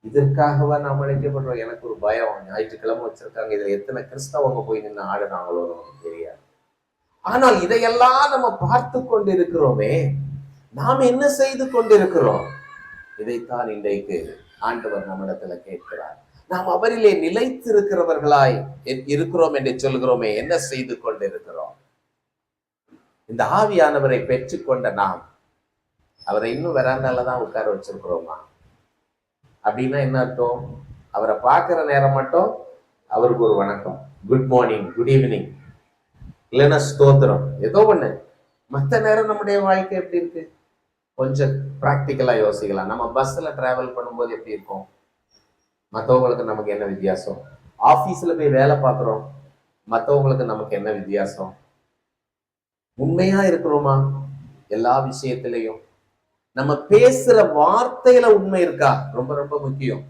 A: இதற்காகவா நாம் அழைக்கப்படுறோம்? எனக்கு ஒரு பயம். ஞாயிற்றுக்கிழமை வச்சிருக்காங்க, இதுல எத்தனை கிறிஸ்தவங்க போய் நின்று ஆடுனாங்களோ நமக்கு தெரியாது. ஆனால் இதையெல்லாம் நம்ம பார்த்து கொண்டிருக்கிறோமே, நாம் என்ன செய்து கொண்டிருக்கிறோம்? இதைத்தான் இன்றைக்கு ஆண்டவர் நம்மிடத்துல கேட்கிறார். நாம் அவரிலே நிலைத்திருக்கிறவர்களாய் இருக்கிறோம் என்று சொல்கிறோமே, என்ன செய்து கொண்டிருக்கிறோம்? இந்த ஆவியானவரை பெற்றுக்கொண்ட நாம் அவரை இன்னும் வெறாண்டாலதான் உட்கார வச்சிருக்கிறோமா? அப்படின்னா என்ன அர்த்தம்? அவரை பார்க்கிற நேரம் மட்டும் அவருக்கு ஒரு வணக்கம், குட் மார்னிங், குட் ஈவினிங், இல்லைன்னா ஸ்தோத்திரம், ஏதோ ஒண்ணு. மற்ற நேரம் நம்முடைய வாழ்க்கை எப்படி இருக்கு? கொஞ்சம் பிராக்டிக்கலா யோசிக்கலாம். நம்ம பஸ்ல டிராவல் பண்ணும்போது எப்படி இருக்கும்? மற்றவங்களுக்கு நமக்கு என்ன வித்தியாசம்? ஆபீஸ்ல போய் வேலை பார்க்குறோம், மற்றவங்களுக்கு நமக்கு என்ன வித்தியாசம்? உண்மையா இருக்கிறோமா எல்லா விஷயத்திலையும்? நம்ம பேசுற வார்த்தையில உண்மை இருக்கா? ரொம்ப ரொம்ப முக்கியம்.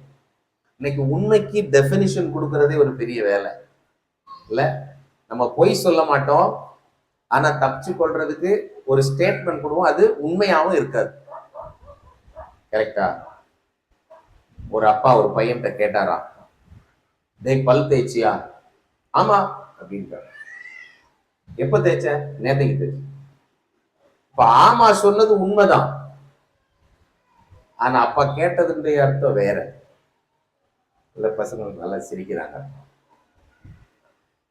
A: இன்னைக்கு உண்மைக்கு டெபினிஷன் கொடுக்கறதே ஒரு பெரிய வேலை இல்ல. நம்ம பொய் சொல்ல மாட்டோம், ஆனா தப்பிச்சு கொள்றதுக்கு ஒரு ஸ்டேட்மெண்ட் கொடுவோம், அது உண்மையாவும் இருக்காது. கரெக்டா? ஒரு அப்பா ஒரு பையன்கிட்ட கேட்டாரா, டேய் பல் தேய்ச்சியா? ஆமா அப்படின்ட்டார். எப்ப தேய்ச்ச? நேத்தைக்கு தேய்ச்ச. இப்ப ஆமா சொன்னது உண்மைதான், ஆனா அப்பா கேட்டதுடைய அர்த்தம் வேற. இல்ல, பசங்க நல்லா சிரிக்கிறாங்க.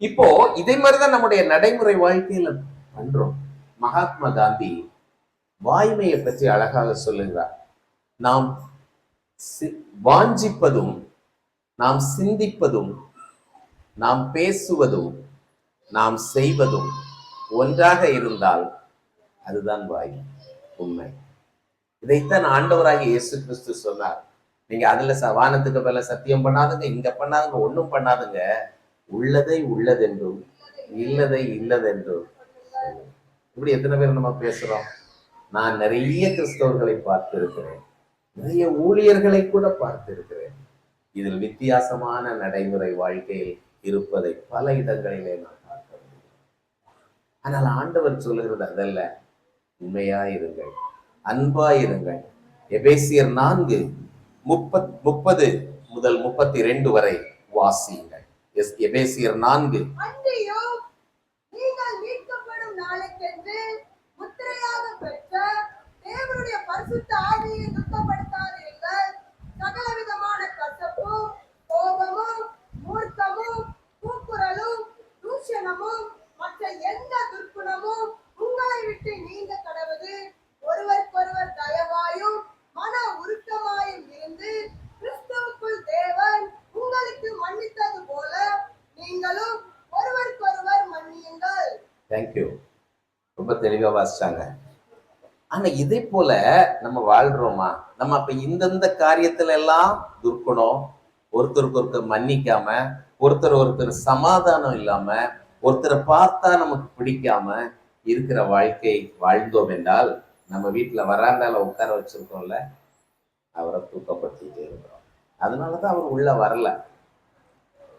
A: இப்போ இதே மாதிரிதான் நம்முடைய நடைமுறை வாழ்க்கையில பண்றோம். மகாத்மா காந்தி வாய்மையை பற்றி அழகாக சொல்லுகிறார். நாம் வாஞ்சிப்பதும், நாம் சிந்திப்பதும், நாம் பேசுவதும், நாம் செய்வதும் ஒன்றாக இருந்தால் அதுதான் வாய்மை, உண்மை. இதைத்தான் ஆண்டவராகிய இயேசு கிறிஸ்து சொன்னார். நீங்க அதுல வானத்துக்கு மேல சத்தியம் பண்ணாதுங்க, இங்க பண்ணாதுங்க, ஒண்ணும் பண்ணாதுங்க. உள்ளதை உள்ளதென்றும் இல்லதை இல்லதென்றும். இப்படி எத்தனை பேர் நம்ம பேசுறோம்? நான் நிறைய கிறிஸ்தவர்களை பார்த்திருக்கிறேன், நிறைய ஊழியர்களை கூட பார்த்திருக்கிறேன். இதில் வித்தியாசமான நடைமுறை வாழ்க்கையில் இருப்பதை பல இடங்களிலே நான் பார்க்க முடியும். ஆனால் ஆண்டவர் சொல்லுகிறது அதல்ல. உண்மையாயிருங்கள், அன்பாயிருங்கள். எபேசியர் 4:30 முதல் 32 வரை வாசியுங்கள். எபேசியர் 4.
B: அன்றியும் நீங்கள் மீட்கப்படும் நாளுக்கென்று முத்திரையாக பெற்ற தேவனுடைய பரிசுத்த ஆவியை துக்கப்படுத்தாதீர்கள். சகலவிதமான கசப்பும், கோபமும், மூர்க்கமும், கூக்குரலும், தூஷணமும், மற்ற எந்த துர்க்குணமும் உங்களை விட்டு நீங்க கடவுது. ஒருவருக்கொருவர் தயவாயும் மன உருக்கமாயும் இருந்து கிறிஸ்துவுக்குள் தேவன் உங்களுக்கு மன்னித்தது போல நீங்களும் ஒருவருக்கொருவர் மன்னியுங்கள்.
A: தேங்க்யூ. ரொம்ப தெளிவா வாசிச்சாங்க. ஆனா இதே போல நம்ம வாழ்றோமா? நம்ம அப்ப இந்தந்த காரியத்துல எல்லாம் துர்க்குணம், ஒருத்தருக்கு ஒருத்தர் மன்னிக்காம, ஒருத்தர் சமாதானம் இல்லாம, ஒருத்தரை பார்த்தா நமக்கு பிடிக்காம இருக்கிற வாழ்க்கை வாழ்ந்தோம் என்றால், நம்ம வீட்டுல வராண்டால உட்கார வச்சிருக்கோம்ல, அவரை தூக்கப்படுத்திட்டே இருக்கிறோம். அதனாலதான் அவர் உள்ள வரல.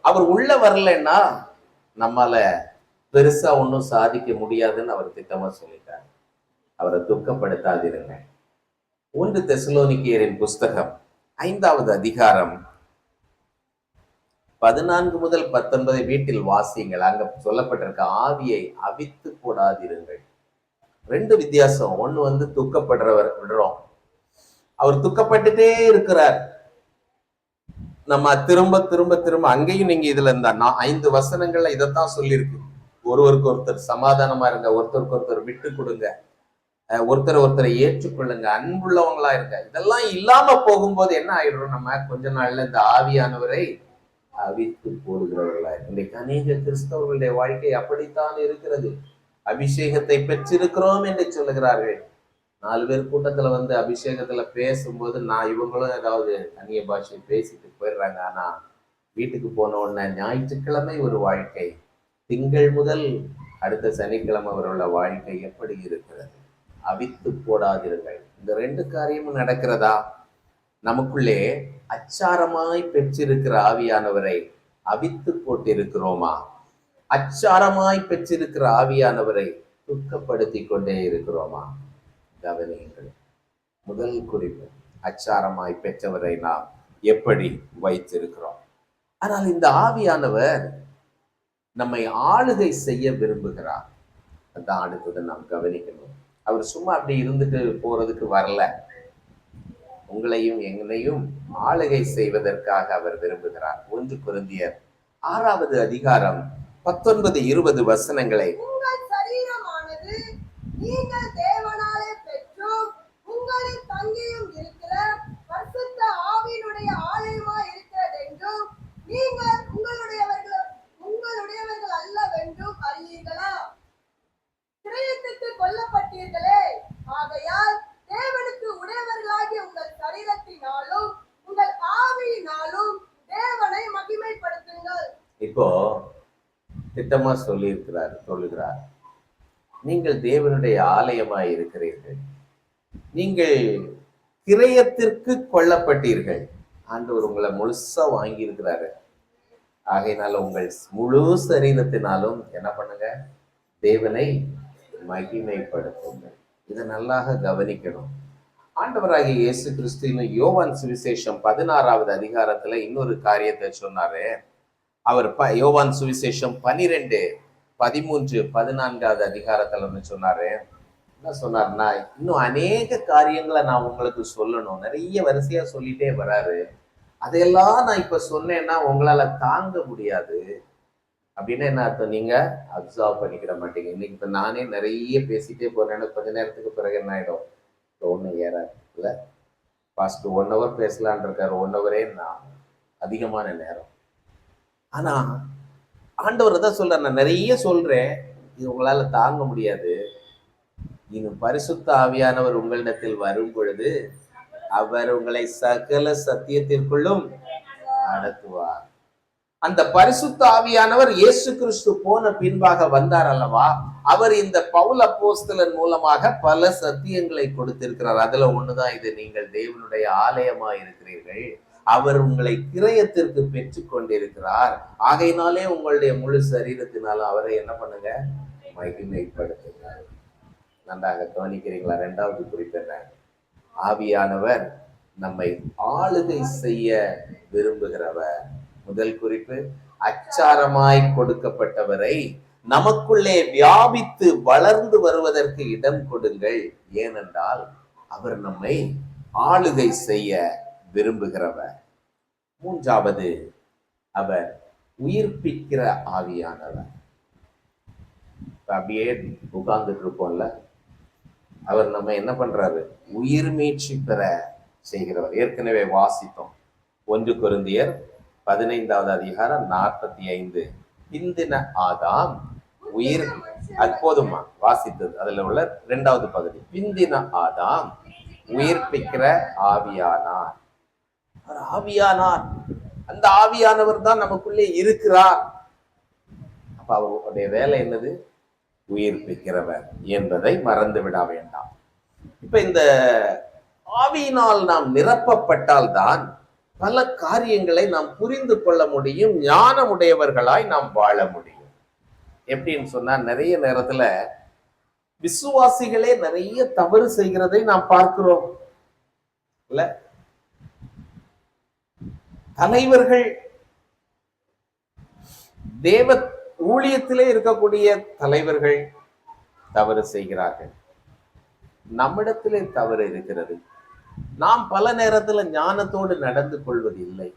A: அவர் உள்ள வரலன்னா நம்மால பெருசா ஒன்றும் சாதிக்க முடியாதுன்னு அவர் திட்டமா சொல்லிட்டார். அவரை துக்கப்படுத்தாதிருங்க. 1 தெசலோனிக்கேயரின் புஸ்தகம் 5வது அதிகாரம் 14 முதல் 19 வீட்டில் வாசியுங்கள். அங்க சொல்லப்பட்டிருக்க ஆவியை அவித்து போடாதிருங்கள். 2 வித்தியாசம். ஒண்ணு துக்கப்படுறவர் விடுறோம், அவர் துக்கப்பட்டுட்டே இருக்கிறார். நம்ம திரும்ப திரும்ப திரும்ப அங்கேயும் நீங்க இதுல இந்த 5 வசனங்கள்ல இதைத்தான் சொல்லியிருக்கு. ஒருவருக்கு ஒருத்தர் சமாதானமா இருங்க, ஒருத்தருக்கு ஒருத்தர் விட்டு கொடுங்க, ஒருத்தரை ஏற்றுக்கொள்ளுங்க, அன்புள்ளவங்களா இருங்க. இதெல்லாம் இல்லாம போகும்போது என்ன ஆயிடும், நம்ம கொஞ்ச நாள்ல இந்த ஆவியானவரை அவித்து போடுகிறவர்களா. இன்றைக்கு அநேக கிறிஸ்தவர்களுடைய வாழ்க்கை அப்படித்தான் இருக்கிறது. அபிஷேகத்தை பெற்றிருக்கிறோம் என்று சொல்லுகிறார்கள். 4 பேர் கூட்டத்துல அபிஷேகத்துல பேசும்போது இவங்களும் ஏதாவது அந்நிய பாஷை பேசிட்டு போயிடுறாங்க. ஆனா வீட்டுக்கு போன உடனே ஞாயிற்றுக்கிழமை ஒரு வாழ்க்கை, திங்கள் முதல் அடுத்த சனிக்கிழமை அவருள்ள வாழ்க்கை எப்படி இருக்கிறது? அவித்து போடாதிருங்கள். இந்த 2 காரியமும் நடக்கிறதா? நமக்குள்ளே அச்சாரமாய் பெற்றிருக்கிற ஆவியானவரை அவித்து போட்டிருக்கிறோமா? அச்சாரமாய் பெற்றிருக்கிற ஆவியானவரை துக்கப்படுத்தி கொண்டே இருக்கிறோமா? கவனியுங்கள். முதல் குறிப்பு, அச்சாரமாய் பெற்றவரை நாம் எப்படி வைத்திருக்கிறோம். ஆனால் இந்த ஆவியானவர் நம்மை ஆளுகை செய்ய விரும்புகிறார். அதான் அடுத்தது நாம் கவனிக்கணும். அவர் சும்மா அப்படி இருந்துட்டு போறதுக்கு வரல. உங்களையும் என்னையும் ஆளுகை செய்வதற்காக அவர் விரும்புகிறார். 1 கொரிந்தியர் 6வது அதிகாரம் 19-20 வசனங்களை.
B: உங்கள் சரீரமானது நீங்கள் தேவனாலே பெற்றும் உங்களில் தங்கியும் இருக்கிற பரிசுத்த ஆவியினுடைய ஆலயமாய் இருக்கிறது என்றும் நீங்கள் உங்களுடையவர்கள் அல்லவென்றும் அறியீர்களா? கிரயத்துக்கு கொல்லப்பட்டீர்களே, ஆகையால் தேவனுக்கு உடையவர்களாகிய உங்கள் சரீரத்தினாலும் உங்கள் ஆவியினாலும் தேவனை மகிமைப்படுத்துங்கள்.
A: இப்போ திட்டமா சொல்லுகிறார், நீங்கள் தேவனுடைய ஆலயமாய் இருக்கிறீர்கள், நீங்கள் கிரயத்திற்கு கொல்லப்பட்டீர்கள். ஆண்டவர் உங்களை முழுசா வாங்கி இருக்கிறாரு. ஆகையினால உங்கள் முழு சரீரத்தினாலும் என்ன பண்ணுங்க? தேவனை மகிமைப்படுத்துங்கள். இதை நல்லாக கவனிக்கணும். ஆண்டவராகிய இயேசு கிறிஸ்து யோவான் சுவிசேஷம் 16வது அதிகாரத்துல இன்னொரு காரியத்தை சொன்னாரு. அவர் யோவான் சுவிசேஷம் 12, 13, 14வது அதிகாரத்துல சொன்னாரு. என்ன சொன்னார்னா, இன்னும் அநேக காரியங்களை நான் உங்களுக்கு சொல்லணும். நிறைய வரிசையா சொல்லிட்டே வராரு. அதையெல்லாம் நான் இப்ப சொன்னேன்னா உங்களால தாங்க முடியாது. அப்படின்னா என்ன அர்த்தம்? நீங்க அப்சர்வ் பண்ணிக்கிட மாட்டீங்க. இன்னைக்கு இப்ப நானே நிறைய பேசிட்டே போறேன்னு கொஞ்ச நேரத்துக்கு பிறகு என்ன ஆயிடும்? ஒண்ணு ஏறாது இல்ல. பாஸ்ட் 1 hour பேசலான் இருக்காரு. 1 hour நான் அதிகமான நேரம். ஆனா ஆண்டவர் தான் சொல்றார், நான் நிறைய சொல்றேன், இது உங்களால தாங்க முடியாது. இன்னும் பரிசுத்த ஆவியானவர் உங்களிடத்தில் வரும் பொழுது அவர் உங்களை சகல சத்தியத்திற்குள்ளும் நடத்துவார். அந்த பரிசுத்த ஆவியானவர் இயேசு கிறிஸ்து போன பின்பாக வந்தார் அல்லவா? அவர் இந்த பவுல் அப்போஸ்தலன் மூலமாக பல சத்தியங்களை கொடுத்திருக்கிறார். அதுல ஒண்ணுதான் இது, நீங்கள் தேவனுடைய ஆலயமா இருக்கிறீர்கள், அவர் உங்களை கிரயத்திற்கு பெற்றுக் கொண்டிருக்கிறார். ஆகையினாலே உங்களுடைய முழு சரீரத்தினாலும் அவரை என்ன பண்ணுங்க? மகிமைப்படுத்துகிறார். நன்றாக கவனிக்கிறீங்களா? 2வது குறிப்பு என்ன? ஆவியானவர் நம்மை ஆளுகை செய்ய விரும்புகிறவர். முதல் குறிப்பு, அச்சாரமாய் கொடுக்கப்பட்டவரை நமக்குள்ளே வியாபித்து வளர்ந்து வருவதற்கு இடம் கொடுங்கள். ஏனென்றால் அவர் நம்மை ஆளுகை செய்ய விரும்புகிறவர். 3வது, அவர் உயிர்ப்பிக்கிற ஆவியானவர். அப்படியே உட்கார்ந்துட்டு இருப்போம்ல, அவர் நம்ம என்ன பண்றாரு? உயிர் மீட்சி பெற செய்கிறவர். ஏற்கனவே வாசித்தோம். 1 கொரிந்தியர் 15வது அதிகாரம் 45. பிந்தின ஆதாம் உயிர், அது போதுமா வாசித்தது? அதுல உள்ள 2வது பகுதி. பிந்தின ஆதாம் உயிர்ப்பிக்கிற ஆவியானார். அவர் ஆவியானார். அந்த ஆவியானவர் தான் நமக்குள்ளே இருக்கிறார். அப்ப அவருடைய வேலை என்னது? உயிர்ப்பிக்கிறவர் என்பதை மறந்து விட வேண்டாம். இப்ப இந்த ஆவியினால் நாம் நிரப்பப்பட்டால் தான் பல காரியங்களை நாம் புரிந்து கொள்ள முடியும். ஞானமுடையவர்களாய் நாம் வாழ முடியும். எப்படின்னு சொன்னா நிறைய நேரத்துல விசுவாசிகளே நிறைய தவறு செய்கிறதை நாம் பார்க்கிறோம் இல்ல. தலைவர்கள், தேவ ஊழியத்திலே இருக்கக்கூடிய தலைவர்கள் தவறு செய்கிறார்கள். நம்மிடத்திலே தவறு இருக்கிறது. நாம் பல நேரத்துல ஞானத்தோடு நடந்து கொள்வதில்லை.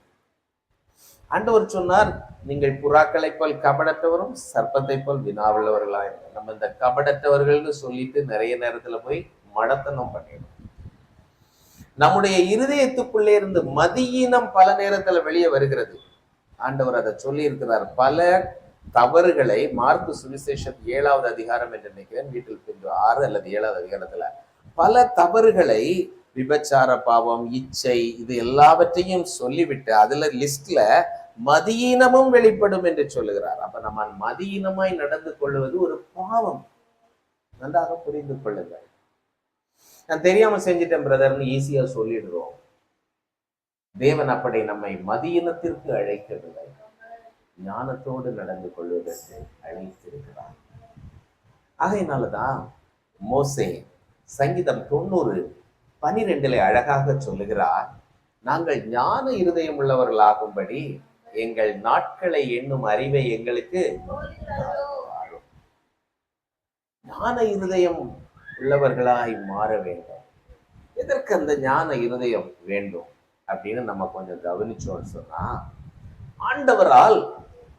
A: ஆண்டவர் சொன்னார், நீங்கள் புறாக்களை போல் கபடற்றவரும் சர்ப்பத்தை போல் வினாவுள்ளவர்களா. நம்ம இந்த கபடற்றவர்கள்னு சொல்லிட்டு நிறைய நேரத்துல போய் மடத்தனம் பண்ணிடும். நம்முடைய இருதயத்துக்குள்ளே இருந்து மதியினம் பல நேரத்துல வெளியே வருகிறது. ஆண்டவர் அதை சொல்லி இருக்கிறார். பல தவறுகளை மார்க்கு சுவிசேஷம் 7வது அதிகாரம் என்று நினைக்கிறேன், வீட்டில் 6 அல்லது 7வது அதிகாரத்துல பல தவறுகளை, விபச்சார பாவம், இச்சை, இது எல்லாவற்றையும் சொல்லிவிட்டு அதுல லிஸ்ட்ல மதியீனமும் வெளிப்படும் என்று சொல்லுகிறார். அப்ப நம்ம மதியீனமாய் நடந்து கொள்வது ஒரு பாவம். நன்றாக புரிந்து கொள்ளுங்கள். நான் தெரியாம செஞ்சிட்டேன் பிரதர்னு ஈஸியா சொல்லிடுறோம். தேவன் அப்படி நம்மை மதியினத்திற்கு அழைக்கவில்லை, ஞானத்தோடு நடந்து கொள்வதற்கு அழைத்திருக்கிறார். ஆகையினாலதான் மோசே சங்கீதம் 90:12 அழகாக சொல்லுகிறார், நாங்கள் ஞான இருதயம் உள்ளவர்களாகும்படி எங்கள் நாட்களை எண்ணும் அறிவை எங்களுக்கு தாரும். ஞான இருதயம் உள்ளவர்களாய் மாற வேண்டும். எதற்கு அந்த ஞான இருதயம் வேண்டும் அப்படின்னு நம்ம கொஞ்சம் கவனிச்சோம்னு சொன்னா, ஆண்டவரால்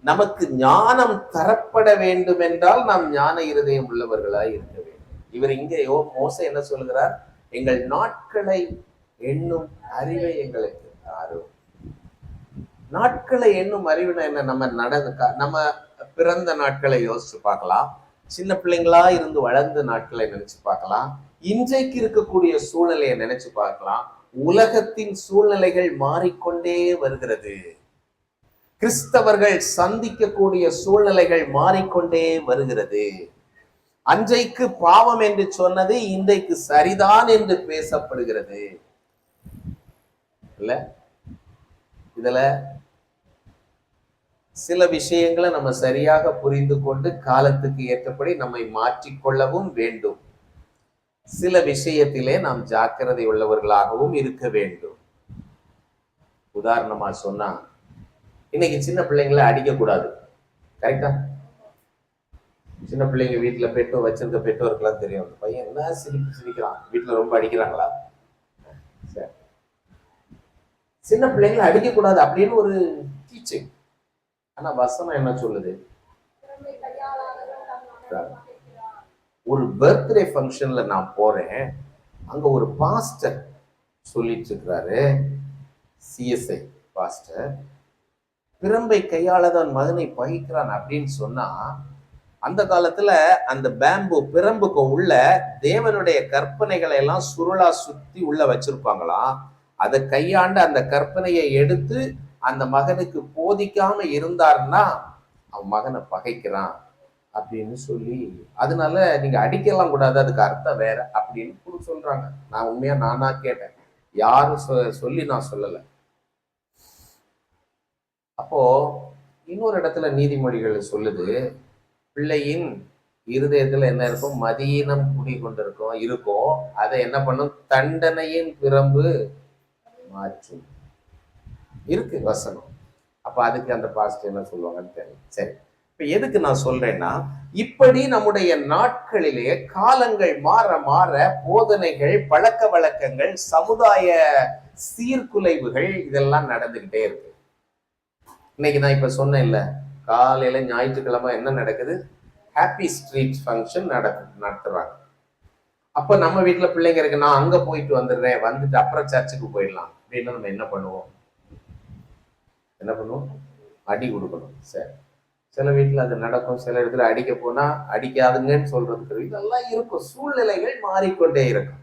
A: நமக்கு ஞானம் தரப்பட வேண்டும் என்றால் நாம் ஞான இருதயம் உள்ளவர்களாய் இருக்க வேண்டும். இவர் இங்கே மோசே என்ன சொல்கிறார், எங்கள் நாட்களை எண்ணும் அறிவை எங்களுக்கு தாரும். நாட்களை எண்ணும் அறிவுனா என்ன? நம்ம பிறந்த நாட்களை யோசிச்சு பார்க்கலாம், சின்ன பிள்ளைங்களா இருந்து வளர்ந்த நாட்களை நினைச்சு பார்க்கலாம், இன்றைக்கு இருக்கக்கூடிய சூழ்நிலையை நினைச்சு பார்க்கலாம். உலகத்தின் சூழ்நிலைகள் மாறிக்கொண்டே வருகிறது. கிறிஸ்தவர்கள் சந்திக்கக்கூடிய சூழ்நிலைகள் மாறிக்கொண்டே வருகிறது. அன்றைக்கு பாவம் என்று சொன்னது இன்றைக்கு சரிதான் என்று பேசப்படுகிறது இல்ல. இதுல சில விஷயங்களை நம்ம சரியாக புரிந்து கொண்டு காலத்துக்கு ஏற்றபடி நம்மை மாற்றிக்கொள்ளவும் வேண்டும். சில விஷயத்திலே நாம் ஜாக்கிரதை உள்ளவர்களாகவும் இருக்க வேண்டும். உதாரணமா சொன்னா, இன்னைக்கு சின்ன பிள்ளைங்களை அடிக்க கூடாது, கரெக்டா? சின்ன பிள்ளைங்க வீட்டுல பெற்றோர் வச்சிருக்க பெற்றோருக்கெல்லாம் தெரியும், பையன் என்ன சிரிக்கிறான், வீட்டுல ரொம்ப அடிக்கிறாங்களா? சரி, சின்ன பிள்ளைங்களை அடிக்க கூடாது அப்படின்னு ஒரு டீச்சிங். ஆனா வசனம் என்ன சொல்லுது? ஒரு பர்த்டே ஃபங்க்ஷன்ல நான் போறேன், அங்க ஒரு பாஸ்டர் சொல்லிட்டு இருக்கிறாரு, சிஎஸ்ஐ பாஸ்டர், பிரம்பை கையாளதான் மகனை பகிக்கிறான் அப்படின்னு சொன்னா, அந்த காலத்துல அந்த பேம்பு பிரம்புக்கு உள்ள தேவனுடைய கற்பனைகளை எல்லாம் சுருளா சுத்தி உள்ள வச்சிருப்பாங்களாம். அதை கையாண்டு அந்த கற்பனையை எடுத்து அந்த மகனுக்கு போதிக்காம இருந்தாருன்னா அவன் மகனை பகைக்கிறான் அப்படின்னு சொல்லி, அதனால நீங்க அடிக்கலாம் கூடாது, அதுக்கு அர்த்தம் வேற அப்படின்னு சொல்றாங்க. நான் உண்மையா நானா கேட்டேன், யாரும் சொல்லி நான் சொல்லல. அப்போ இன்னொரு இடத்துல நீதிமொழிகள் சொல்லுது, பிள்ளையின் இருதயத்துல என்ன இருக்கும்? மதியினம் குடி இருக்கும். அதை என்ன பண்ணும்? தண்டனையின் பிரம்பு மாற்றும் இருக்கு வசனம். அப்ப அதுக்கு அந்த பாஸ்டர் என்ன சொல்லுவாங்கன்னு தெரியும். சரி, இப்ப எதுக்கு நான் சொல்றேன்னா, இப்படி நம்முடைய நாட்களிலே காலங்கள் மாற மாற போதனைகள், பழக்க வழக்கங்கள், சமுதாய சீர்குலைவுகள் இதெல்லாம் நடந்துகிட்டே இருக்கு. இன்னைக்கு நான் இப்ப சொன்னேன் இல்ல, காலையில ஞாயிற்றுக்கிழமை என்ன நடக்குது? ஹாப்பி ஸ்ட்ரீட் ஃபங்க்ஷன் நடத்துறாங்க. அப்ப நம்ம வீட்டுல பிள்ளைங்க இருக்கு, நான் அங்க போயிட்டு வந்துடுறேன், வந்துட்டு அப்புறம் சர்ச்சுக்கு போயிடலாம் அப்படின்னு நம்ம என்ன பண்ணுவோம்? அடி கொடுக்கணும். சரி, சில வீட்டுல அது நடக்கும், சில இடத்துல அடிக்க போனா அடிக்காதுங்கன்னு சொல்றதுக்கு இதெல்லாம் இருக்கும். சூழ்நிலைகள் மாறிக்கொண்டே இருக்கும்.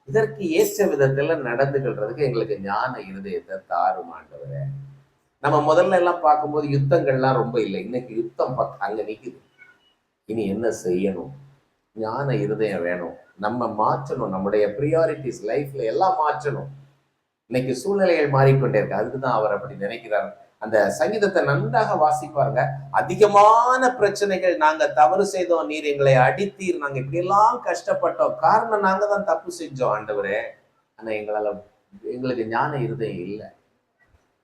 A: இதற்கு ஏற்ற விதத்துல நடந்துகிறதுக்கு எங்களுக்கு ஞான இருதயத்தை தாரும் ஆண்டவரே. நம்ம முதல்ல எல்லாம் பார்க்கும்போது யுத்தங்கள்லாம் ரொம்ப இல்லை, இன்னைக்கு யுத்தம் அங்க நிக்குது. இனி என்ன செய்யணும்? ஞான இருதயம் வேணும். நம்ம மாற்றணும், நம்முடைய ப்ரியாரிட்டிஸ் லைஃப்ல எல்லாம் மாற்றணும். இன்னைக்கு சூழ்நிலைகள் மாறிக்கொண்டே இருக்கு. அதுக்குதான் அவர் அப்படி நினைக்கிறார். அந்த சங்கீதத்தை நன்றாக வாசிப்பாருங்க. அதிகமான பிரச்சனைகள், நாங்க தவறு செய்தோம், நீர் எங்களை அடித்தீர், நாங்க இப்படி எல்லாம் கஷ்டப்பட்டோம், காரணம் நாங்க தான் தப்பு செஞ்சோம் ஆண்டவரே. ஆனா எங்களுக்கு ஞான இருதயம் இல்லை.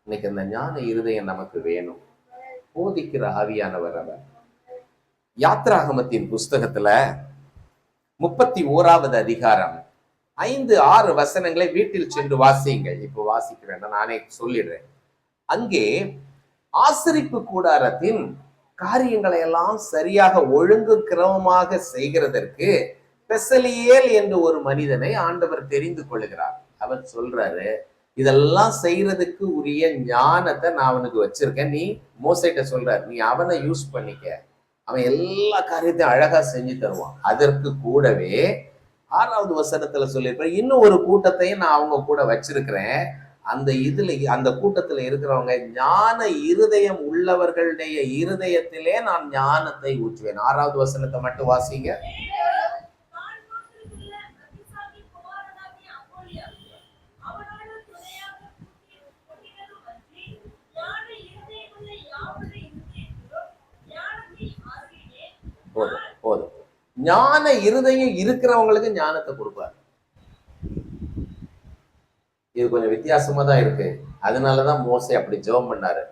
A: இன்னைக்கு அந்த ஞான இருதயம் நமக்கு வேணும். போதிக்கிற ஆவியானவர் அவர். யாத்ராகமத்தின் புஸ்தகத்துல 31வது அதிகாரம் 5-6 வசனங்களை வீட்டில் சென்று வாசியுங்கள். இப்போ வாசிக்க வேண்டாம், நானே சொல்லிடுறேன். அங்கே ஆசரிப்பு கூடாரத்தின் காரியங்களை எல்லாம் சரியாக ஒழுங்கு கிரமமாக செய்கிறதற்கு பெசலியேல் என்று ஒரு மனிதனை ஆண்டவர் தெரிந்து கொள்கிறார். அவர் சொல்றாரு, இதெல்லாம் செய்யறதுக்கு உரிய ஞானத்தை நான் அவனுக்கு வச்சிருக்கேன். நீ மோசைட்ட சொல்றாரு, நீ அவனை யூஸ் பண்ணிக்க, அவன் எல்லா காரியத்தையும் அழகா செஞ்சு தருவான். அதற்கு கூடவே 6வது வசனத்துல சொல்லியிருப்பேன், இன்னும் ஒரு கூட்டத்தையும் நான் அவங்க கூட வச்சிருக்கிறேன். அந்த கூட்டத்துல இருக்கிறவங்க ஞான இருதயம் உள்ளவர்களுடைய இருதயத்திலே நான் ஞானத்தை ஊற்றுவேன். 6வது வசனத்தை மட்டும் வாசிங்க. போதும் போதும். ஞான இருதயம் இருக்கிறவங்களுக்கு ஞானத்தை கொடுப்பார். இது கொஞ்சம் வித்தியாசமா தான் இருக்கு. அதனாலதான் மோசே அப்படி ஜெபம் பண்ணாரு.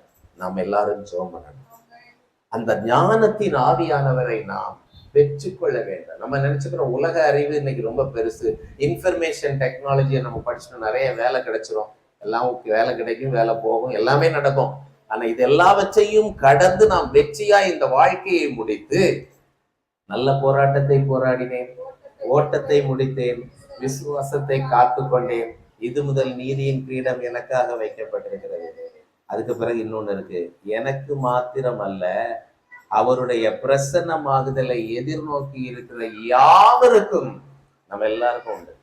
A: நாம் எல்லாரும் ஜெபம் பண்ணணும். அந்த ஞானத்தின் ஆவியானவரை நாம் பெற்றுக்கொள்ள வேண்டும். நம்ம நினைச்சுக்கிறோம் உலக அறிவு இன்னைக்கு ரொம்ப பெருசு, இன்ஃபர்மேஷன் டெக்னாலஜியை நம்ம படிச்சுட்டு நிறைய வேலை கிடைச்சிரும், எல்லாம் வேலை கிடைக்கும், வேலை போகும், எல்லாமே நடக்கும். ஆனா இது எல்லாவற்றையும் கடந்து நாம் வெற்றியா இந்த வாழ்க்கையை முடித்து, நல்ல போராட்டத்தை போராடினேன், ஓட்டத்தை முடித்தேன், விசுவாசத்தை காத்து கொண்டேன், இது முதல் நீதியின் கிரீடம் எனக்காக வைக்கப்பட்டிருக்கிறது. அதுக்கு பிறகு இன்னொன்னு இருக்கு, எனக்கு மாத்திரம் அல்ல, அவருடைய பிரசன்னமாகுதலை எதிர்நோக்கி இருக்கிற யாவருக்கும், நம்ம எல்லாருக்கும் உண்டு.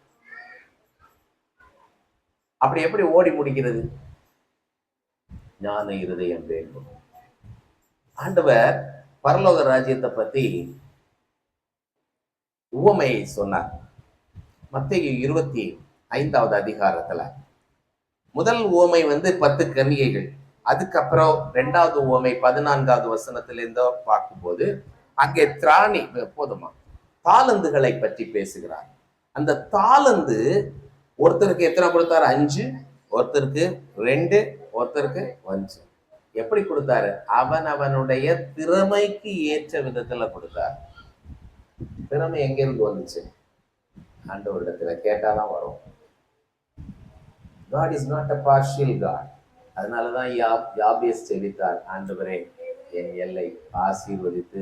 A: அப்படி எப்படி ஓடி முடிக்கிறது? ஞான இருதயம் வேண்டும். ஆண்டவர் பரலோக ராஜ்யத்தை பத்தி உவமை சொன்னார். மத்தேயு 25வது அதிகாரத்துல முதல் உவமை 10 கன்னிகைகள். அதுக்கப்புறம் 2வது உவமை 14வது வசனத்திலிருந்தோ பார்க்கும்போது அங்கே போதுமா தாலந்துகளை பற்றி பேசுகிறார். அந்த தாலந்து ஒருத்தருக்கு எத்தனை கொடுத்தாரு? 5, ஒருத்தருக்கு 2, ஒருத்தருக்கு 5. எப்படி கொடுத்தாரு? அவனுடைய திறமைக்கு ஏற்ற விதத்துல கொடுத்தாரு. திறமை எங்கிருந்து வந்துச்சு? ஆண்டவரிடத்துல கேட்டாதான் வரும். God is not a partial God. அதனாலதான் யாபேஸ் செபித்தார், ஆண்டவரே என் எல்லை ஆசீர்வதித்து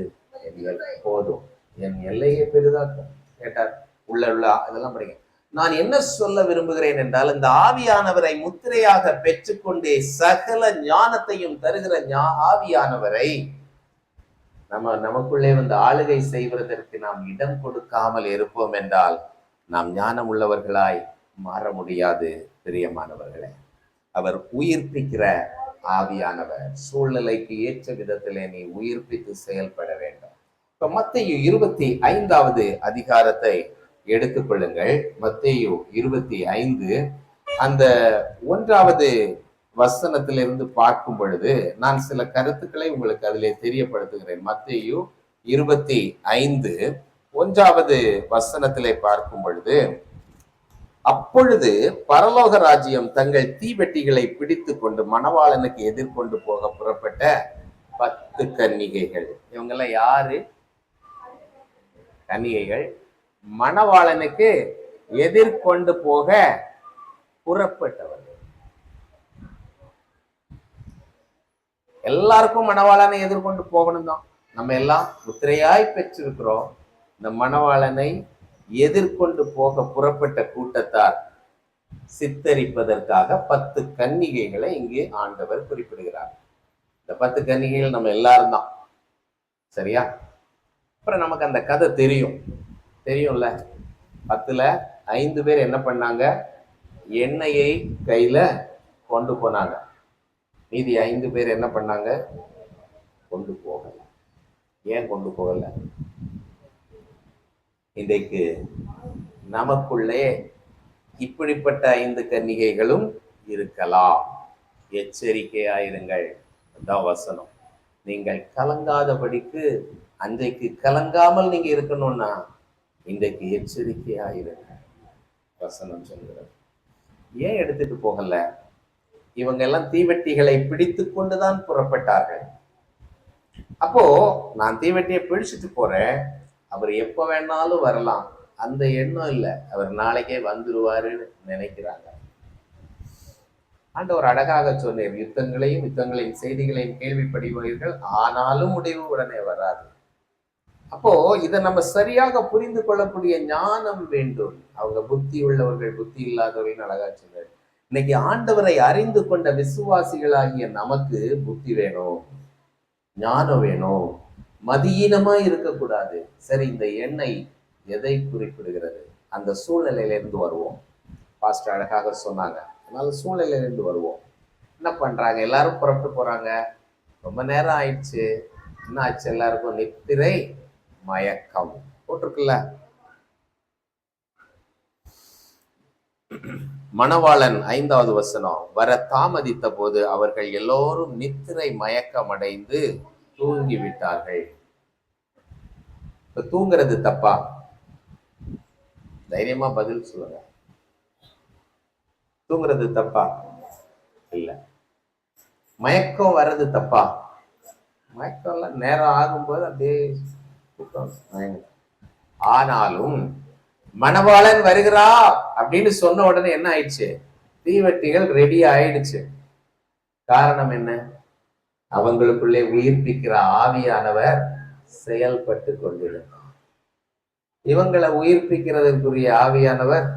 A: போதும், என் எல்லையை பெரிதாக்கும் கேட்டார். உள்ள இதெல்லாம் படிங்க. நான் என்ன சொல்ல விரும்புகிறேன் என்றால், இந்த ஆவியானவரை முத்திரையாக பெற்றுக்கொண்டே சகல ஞானத்தையும் தருகிற ஆவியானவரை நமக்குள்ளே ஆளுகை செய்வதற்கு நாம் இடம் கொடுக்காமல் இருப்போம் என்றால் நாம் ஞானம் உள்ளவர்களாய் மாற முடியாது. பிரியமானவர்களே, அவர் உயிர்ப்பிக்கிற ஆவியானவர். சூழ்நிலைக்கு ஏற்ற விதத்திலே நீ உயிர்ப்பித்து செயல்பட வேண்டும். இப்ப மத்தேயு 25வது அதிகாரத்தை எடுத்துக்கொள்ளுங்கள். மத்தேயு 25 அந்த 1வது வசனத்திலிருந்து பார்க்கும் பொழுது நான் சில கருத்துக்களை உங்களுக்கு அதிலே தெரியப்படுத்துகிறேன். மத்தேயு 25 1வது வசனத்திலே பார்க்கும் பொழுது, அப்பொழுது பரலோக ராஜ்யம் தங்கள் தீவெட்டிகளை பிடித்து கொண்டு மணவாளனுக்கு எதிர்கொண்டு போக புறப்பட்ட 10 கன்னிகைகள். இவங்கெல்லாம் யாரு? கன்னிகைகள். மணவாளனுக்கு எதிர்கொண்டு போக புறப்பட்டவர்கள். எல்லாருக்கும் மணவாளனை எதிர்கொண்டு போகணும் தான். நம்ம எல்லாம் முத்திரையாய் பெற்றிருக்கிறோம். இந்த மணவாளனை எதிர்கொண்டு போக புறப்பட்ட கூட்டத்தார் சித்தரிப்பதற்காக 10 கன்னிகைகளை இங்கே ஆண்டவர் குறிப்பிடுகிறார். இந்த 10 கன்னிகைகள் நம்ம எல்லாரும் தான், சரியா? அப்புறம் நமக்கு அந்த கதை தெரியும்ல. 10ல 5 பேர் என்ன பண்ணாங்க? எண்ணெயை கையில கொண்டு போனாங்க. மீதி 5 பேர் என்ன பண்ணாங்க? கொண்டு போகல. ஏன் கொண்டு போகல? இன்றைக்கு நமக்குள்ளே இப்படிப்பட்ட 5 கன்னிகைகளும் இருக்கலாம். எச்சரிக்கையாயிருங்கள். அதான் வசனம். நீங்கள் கலங்காதபடிக்கு அன்றைக்கு கலங்காமல் நீங்க இருக்கணும்னா இன்றைக்கு எச்சரிக்கையாயிருங்க. வசனம் சொல்கிறது. ஏன் எடுத்துட்டு போகல? இவங்க எல்லாம் தீவெட்டிகளை பிடித்து கொண்டுதான் புறப்பட்டார்கள். அப்போ நான் தீவெட்டியை பிடிச்சிட்டு போறேன், அவர் எப்ப வேணாலும் வரலாம், அந்த எண்ணம் இல்லை. அவர் நாளைக்கே வந்துருவாருன்னு நினைக்கிறாங்க. ஆண்டவர் அழகாக சொன்னார், யுத்தங்களையும் யுத்தங்களின் செய்திகளையும் கேள்விப்படுவீர்கள், ஆனாலும் முடிவு உடனே வராது. அப்போ இதை நம்ம சரியாக புரிந்து கொள்ளக்கூடிய ஞானம் வேண்டும். அவங்க புத்தி உள்ளவர்கள் புத்தி இல்லாதவர்கள் அழகா சொன்னார். இன்னைக்கு ஆண்டவரை அறிந்து கொண்ட விசுவாசிகளாகிய நமக்கு புத்தி வேணும், ஞானம் வேணும், மதியீனமா இருக்கக்கூடாது. சரி, இந்த எண்ணெய் எதை குறிப்பிடுகிறது? அந்த சூழ்நிலையிலிருந்து வருவோம். பாஸ்டர் அழகாக சொன்னாங்க. அதனால சூழ்நிலையிலிருந்து வருவோம். என்ன பண்றாங்க? எல்லாரும் புறப்பட்டு போறாங்க. ரொம்ப நேரம் ஆயிடுச்சு. என்ன ஆச்சு? எல்லாருக்கும் நித்திரை மயக்கம் போட்டிருக்குல்ல. மணவாளன் 5வது வசனம், வர தாமதித்த போது அவர்கள் எல்லோரும் நித்திரை மயக்கம் அடைந்து தூங்கி விட்டார்கள். இப்ப தூங்குறது தப்பா? தைரியமா பதில் சொல்லுங்க. தூங்குறது தப்பா? இல்ல. மயக்கம் வர்றது தப்பா? மயக்கம் எல்லாம் நேரம் ஆகும்போது அப்படியே ஆனாலும் மணவாளன் வருகிறா அப்படின்னு சொன்ன உடனே என்ன ஆயிடுச்சு? தீவெட்டிகள் ரெடி ஆயிடுச்சு. காரணம் என்ன? அவங்களுக்குள்ளே உயிர்ப்பிக்கிற ஆவியானவர் செயல்பட்டு கொண்டிருந்தார். இவங்களை உயிர்ப்பிக்கிறதற்குரிய ஆவியானவர்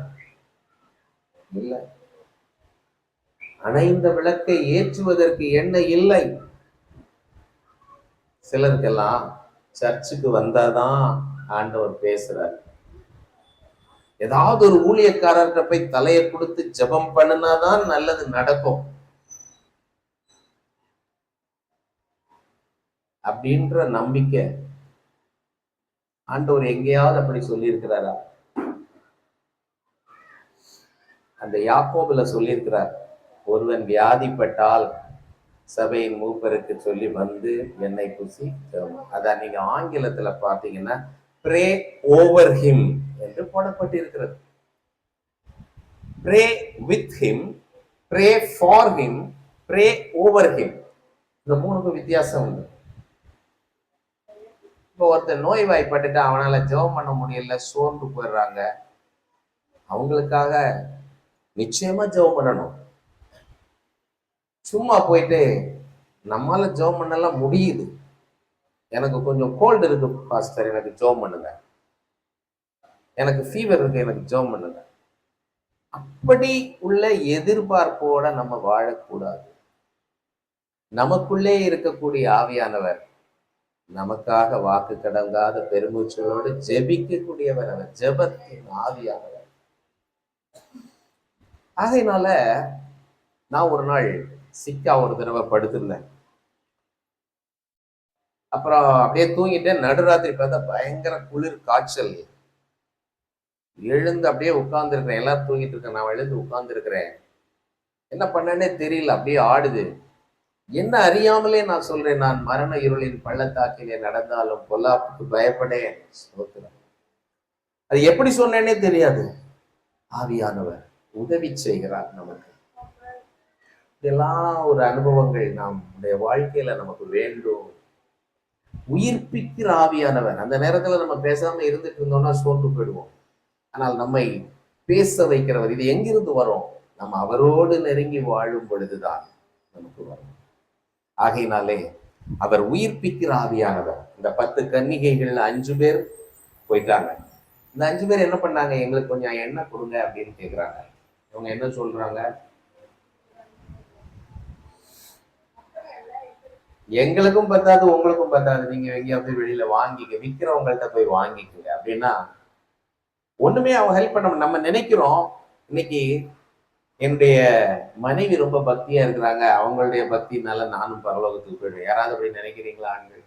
A: இல்லை. அணைந்த விளக்கை ஏற்றுவதற்கு எண்ணெய் இல்லை. சிலருக்கெல்லாம் சர்ச்சுக்கு வந்தாதான் ஆண்டவர் பேசுறாரு. ஏதாவது ஒரு ஊழியக்காரர்கிட்ட போய் தலையை கொடுத்து ஜெபம் பண்ணினாதான் நல்லது நடக்கும் அப்படின்ற நம்பிக்கை. ஆண்டவர் எங்கேயாவது அப்படி சொல்லி இருக்கிறாரா? அந்த யாக்கோபுல சொல்லியிருக்கிறார், ஒருவன் வியாதிப்பட்டால் சபையின் மூப்பருக்கு சொல்லி வந்து எண்ணெய் பூசி ஜெபம். அதான் நீங்க ஆங்கிலத்துல பாத்தீங்கன்னா ப்ரே ஓவர் ஹிம் என்று போடப்பட்டிருக்கிறது. Pray with him, pray for him, pray over him. இந்த மூணுக்கும் வித்தியாசம் உண்டு. இப்போ ஒருத்தர் நோய் வாய்ப்பட்டுட்டு அவனால ஜெபம் பண்ண முடியல, சோர்ந்து போயிடுறாங்க, அவங்களுக்காக நிச்சயமா ஜெபம் பண்ணணும். சும்மா போயிட்டு நம்மளால ஜெபம் பண்ணலாம் முடியுது, எனக்கு கொஞ்சம் கோல்டு இருக்கு பாஸ்டர், எனக்கு ஜெபம் பண்ணுங்க, எனக்கு ஃபீவர் இருக்கு, எனக்கு ஜெபம் பண்ணுங்க, அப்படி உள்ள எதிர்பார்ப்போட நம்ம வாழக்கூடாது. நமக்குள்ளே இருக்கக்கூடிய ஆவியானவர் நமக்காக வாக்கு கடங்காத பெருமூச்சோடு ஜெபிக்கக்கூடியவர். அவர் ஜெபத்தின் ஆவியானவர். ஆகையினால நான் ஒரு நாள் சிக்கா ஒரு தடவை படுத்திருந்தேன். அப்புறம் அப்படியே தூங்கிட்டேன். நடுராத்திரி பார்த்தா பயங்கர குளிர் காய்ச்சல். எழுந்து அப்படியே உட்கார்ந்து இருக்கிறேன். எல்லாரும் தூங்கிட்டு இருக்கேன், நான் எழுந்து உட்கார்ந்து இருக்கிறேன். என்ன பண்ணேன்னே தெரியல, அப்படியே ஆடுது. என்ன அறியாமலே நான் சொல்றேன், நான் மரண இருளின் பள்ளத்தாக்கிலே நடந்தாலும் பொல்லாப்புக்கு பயப்படேன். அது எப்படி சொன்னேன்னே தெரியாது. ஆவியானவர் உதவி செய்கிறார் நமக்கு. இதெல்லாம் ஒரு அனுபவங்கள் நம்முடைய வாழ்க்கையில நமக்கு வேண்டும். உயிர்ப்பிக்கிற ஆவியானவர். அந்த நேரத்துல நம்ம பேசாம இருந்துட்டு இருந்தோம்னா சோர்ந்து போயிடுவோம். ஆனால் நம்மை பேச வைக்கிறவர். இது எங்கிருந்து வரும்? நம்ம அவரோடு நெருங்கி வாழும் பொழுதுதான் நமக்கு வரும். ஆகையினாலே அவர் உயிர்ப்பிக்கிற ஆவியானவர். இந்த 10 கன்னிகைகள்ல 5 பேர் போயிட்டாங்க. இந்த 5 பேர் என்ன பண்ணாங்க? எங்களுக்கு கொஞ்சம் எண்ணெய் கொடுங்க அப்படின்னு கேட்குறாங்க. இவங்க என்ன சொல்றாங்க? எங்களுக்கும் பத்தாது, உங்களுக்கும் பத்தாது, நீங்க எங்கேயாவது வெளியில வாங்கிக்க, விற்கிறவங்கள்ட்ட போய் வாங்கிக்கோங்க அப்படின்னா ஒண்ணுமே அவங்க ஹெல்ப் பண்ண. நம்ம நினைக்கிறோம் இன்னைக்கு என்னுடைய மனைவி ரொம்ப பக்தியா இருக்கிறாங்க, அவங்களுடைய பக்தினால நானும் பரலோகத்துக்கு போயிடுவேன். யாராவது அப்படி நினைக்கிறீங்களா? ஆண்கள்,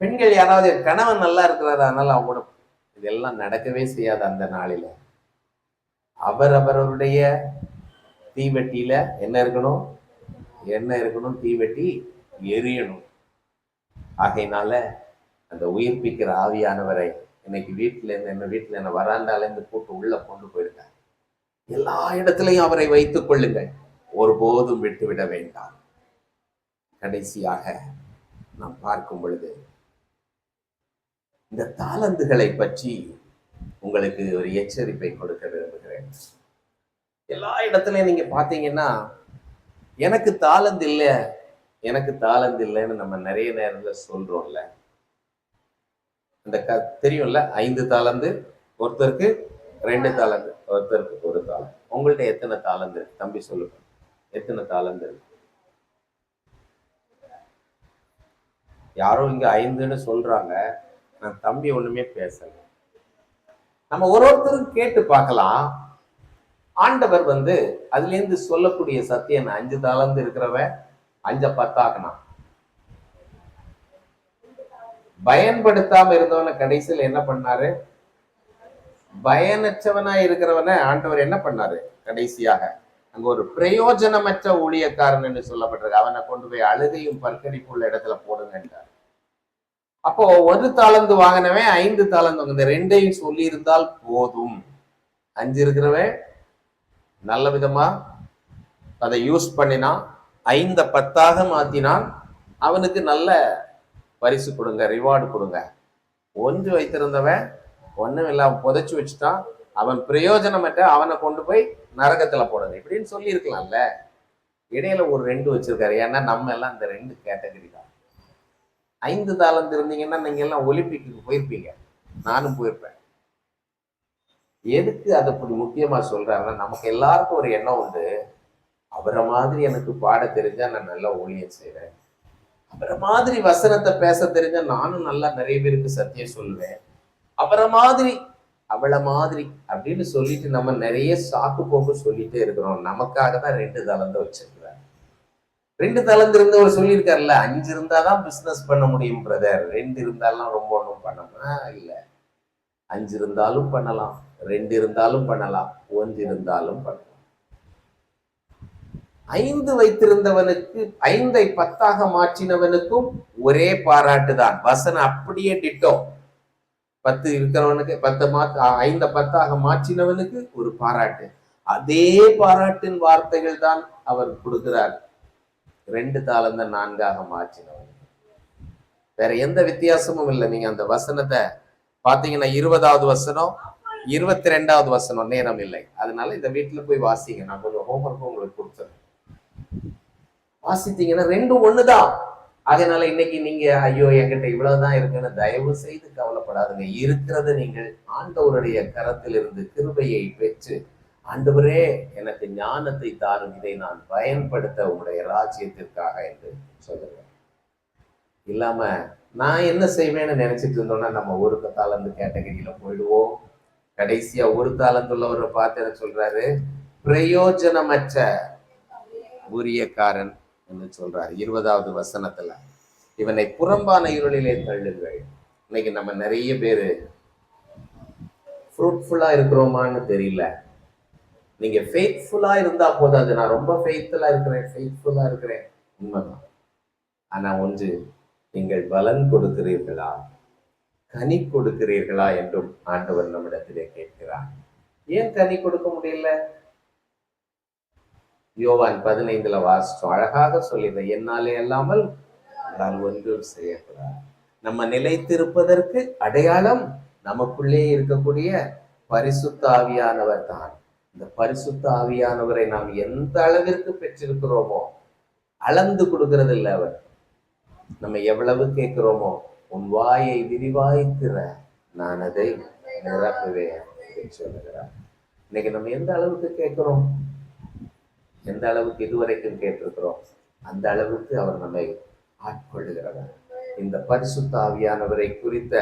A: பெண்கள் யாராவது கணவன் நல்லா இருக்கிறாரு அதனால அவங்க கூட, இதெல்லாம் நடக்கவே செய்யாது. அந்த நாளில அவரவருடைய தீவெட்டியில என்ன இருக்கணும்? எண்ணெய் இருக்கணும், தீவெட்டி எரியணும். ஆகையினால அந்த உயிர்ப்பிக்கிற ஆவியானவரை இன்னைக்கு வீட்டுல என்ன வராண்டால இருந்து கூட்டு உள்ள கொண்டு போயிருங்க. எல்லா இடத்திலையும் அவரை வைத்துக் கொள்ளுங்கள், ஒருபோதும் விட்டுவிட வேண்டாம். கடைசியாக நாம் பார்க்கும் பொழுது இந்த தாளந்துகளை பற்றி உங்களுக்கு ஒரு எச்சரிப்பை கொடுக்க விரும்புகிறேன். எல்லா இடத்துலயும் நீங்க பாத்தீங்கன்னா எனக்கு தாளந்து இல்லை, எனக்கு தாளந்து இல்லைன்னு நம்ம நிறைய நேரத்துல சொல்றோம்ல. அந்த தெரியும்ல, 5 தாளந்து ஒருத்தருக்கு, 2 தாளந்து ஒருத்தருக்கு, 1 தாளந்து. உங்கள்ட்ட எத்தனை தாளந்து இருக்கு தம்பி சொல்லுங்க, எத்தனை தாளந்து இருக்கு? யாரோ இங்க 5ன்னு சொல்றாங்க, நான் தம்பி ஒண்ணுமே பேசல. நம்ம ஒருத்தரும் கேட்டு பார்க்கலாம். ஆண்டவர் அதுல இருந்து சொல்லக்கூடிய சத்தியம் 5 தாளந்து இருக்கிறவன் 5 10 பயன்படுத்தாம இருந்தவன கடைசியில் என்ன பண்ணாரு? பயனற்றவனா இருக்கிறவன ஆண்டவர் என்ன பண்ணாரு? கடைசியாக அங்க ஒரு பிரயோஜனமற்ற ஊழியக்காரன் சொல்லப்பட்டிருக்கு. அவனை கொண்டு போய் அழுகையும் பற்கடிப்புள்ள இடத்துல போடுங்கன்றார். அப்போ 1 தாளந்து வாங்கினவன் 5 தாளந்து, இந்த 2ஐயும் சொல்லி இருந்தால் போதும். 5 இருக்கிறவன் நல்ல விதமா அதை யூஸ் பண்ணினான், 5 10 மாத்தினான், அவனுக்கு நல்ல பரிசு கொடுங்க, ரிவார்டு கொடுங்க. 1 வைத்திருந்தவன் ஒன்னும் இல்லாம புதைச்சு வச்சுட்டான், அவன் பிரயோஜனமற்ற, அவனை கொண்டு போய் நரகத்துல போடுங்க இப்படின்னு சொல்லி இருக்கலாம்ல. இடையில ஒரு 2 வச்சிருக்காரு. ஏன்னா நம்ம எல்லாம் இந்த 2 கேட்டகரி தான். 5 தாளந்து இருந்தீங்கன்னா நீங்க எல்லாம் ஒலிம்பிக்கு போயிருப்பீங்க, நானும் போயிருப்பேன். எதுக்கு அதை முக்கியமா சொல்றாங்கன்னா, நமக்கு எல்லாருக்கும் ஒரு எண்ணம் உண்டு, அவரை மாதிரி எனக்கு பாட தெரிஞ்சா நான் நல்லா ஊழியம் செய்வேன், அவரை மாதிரி வசனத்தை பேச தெரிஞ்சா நானும் நல்லா நிறைய பேருக்கு சத்தியம் சொல்லுவேன், அவரை மாதிரி அவளை மாதிரி அப்படின்னு சொல்லிட்டு நம்ம நிறைய சாக்கு போக்கு சொல்லிட்டே இருக்கிறோம். நமக்காக தான் 2 தாளந்து வச்சிருக்கிறார். 2 தாளந்து இருந்தவர் சொல்லியிருக்காருல்ல, 5 இருந்தாதான் பிசினஸ் பண்ண முடியும் பிரதர், 2 இருந்தாலும் ரொம்ப ஒன்றும் பண்ணணும் இல்ல. 5 இருந்தாலும் பண்ணலாம், 2 இருந்தாலும் பண்ணலாம், 1 இருந்தாலும் பண்ணலாம். 5 வைத்திருந்தவனுக்கு 5ஐ 10 மாற்றினவனுக்கும் ஒரே பாராட்டு தான். வசனம் அப்படியே டிட்டோ. 10 இருக்கிறவனுக்கு 5 10 மாற்றினவனுக்கு ஒரு பாராட்டு. அதே பாராட்டின் வார்த்தைகள் தான் அவர் கொடுக்கிறார் 2 தாளந்த 4 மாற்றினவன். வேற எந்த வித்தியாசமும் இல்லை. நீங்க அந்த வசனத்தை பாத்தீங்கன்னா 20வது வசனம் 22வது வசனம், நேரம் இல்லை, அதனால இந்த வீட்டுல போய் வாசிங்க. நான் கொஞ்சம் ஹோம்ஒர்க் உங்களுக்கு கொடுத்துறேன், வாசித்தீங்கன்னா 2 ஒண்ணுதான். அதனால இன்னைக்கு நீங்க ஐயோ என்கிட்ட இவ்வளவுதான் இருக்குன்னு தயவு செய்து கவலைப்படாதுங்க. இருக்கிறது நீங்கள் ஆண்டவருடைய கரத்திலிருந்து கிருபையை பெற்று, ஆண்டவரே எனக்கு ஞானத்தை தாரும், இதை நான் பயன்படுத்த உங்களுடைய ராஜ்யத்திற்காக என்று சொல்லுங்க. இல்லாம நான் என்ன செய்வேன்னு நினைச்சிட்டு இருந்தோம்னா நம்ம 1 தாளந்து கேட்டகரியில போயிடுவோம். கடைசியா 1 தாளந்துள்ளவரை பார்த்து என்ன சொல்றாரு? பிரயோஜனமற்ற ஊழியக்காரன் என்று சொல்றாரு 20வது வசனத்துல. இவனை புறம்பான இருளிலே தள்ளுங்கள். இன்னைக்கு நம்ம நிறைய பேரு ஃப்ரூட்ஃபுல்லா இருக்கிறோமான்னு தெரியல. நீங்க ஃபெய்த்ஃபுல்லா இருந்தா போதாது. நான் ரொம்ப ஃபெய்த்ஃபுல்லா இருக்கிறேன் உண்மைதான். ஆனா ஒன்று, நீங்கள் பலன் கொடுக்கிறீர்களா, கனி கொடுக்கிறீர்களா என்றும் ஆண்டவர் நம்மிடத்திலே கேட்கிறார். ஏன் கனி கொடுக்க முடியல? யோவான் 15ல வாசிச்சோம், அழகாக சொல்லிடுறேன், என்னாலே அல்லாமல் நான் ஒன்றும் செய்யக்கூடாது. நம்ம நிலைத்திருப்பதற்கு அடையாளம் நமக்குள்ளே இருக்கக்கூடிய பரிசுத்த ஆவியானவர் தான். இந்த பரிசுத்த ஆவியானவரை நாம் எந்த அளவிற்கு பெற்றிருக்கிறோமோ அளந்து கொடுக்கிறது இல்லை அவர். நம்ம எவ்வளவு கேட்கிறோமோ, உன் வாயை விரிவாய்க்கிற நான் அதை நிரப்புவேன் சொல்லுகிறார். இன்னைக்கு நம்ம எந்த அளவுக்கு கேட்கிறோம், எந்த அளவுக்கு இதுவரைக்கும் கேட்டிருக்கிறோம், அந்த அளவுக்கு அவர் நம்மை ஆட்கொள்ளுகிறவர். இந்த பரிசுத்த ஆவியானவரை குறித்த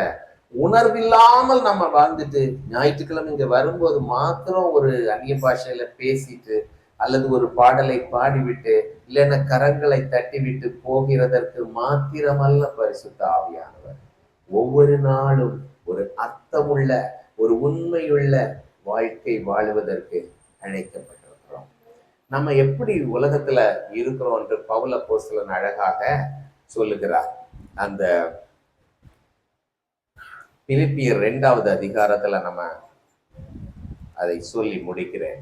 A: உணர்வில்லாமல் நம்ம வாழ்ந்துட்டு ஞாயிற்றுக்கிழமை இங்க வரும்போது மாத்திரம் ஒரு அந்நிய பாஷையில பேசிட்டு அல்லது ஒரு பாடலை பாடிவிட்டு இல்லைன்னா கரங்களை தட்டிவிட்டு போகிறதற்கு மாத்திரமல்ல பரிசுத்த ஆவியானவர். ஒவ்வொரு நாளும் ஒரு அர்த்தமுள்ள, ஒரு உண்மையுள்ள வாழ்க்கை வாழுவதற்கு அழைக்கப்பட்டிருக்கிறோம். நம்ம எப்படி உலகத்துல இருக்கிறோம் என்று பவுல் அப்போஸ்தலன் அழகாக சொல்லுகிறார். அந்த பிலிப்பியர் 2வது அதிகாரத்துல நம்ம அதை சொல்லி முடிக்கிறேன்.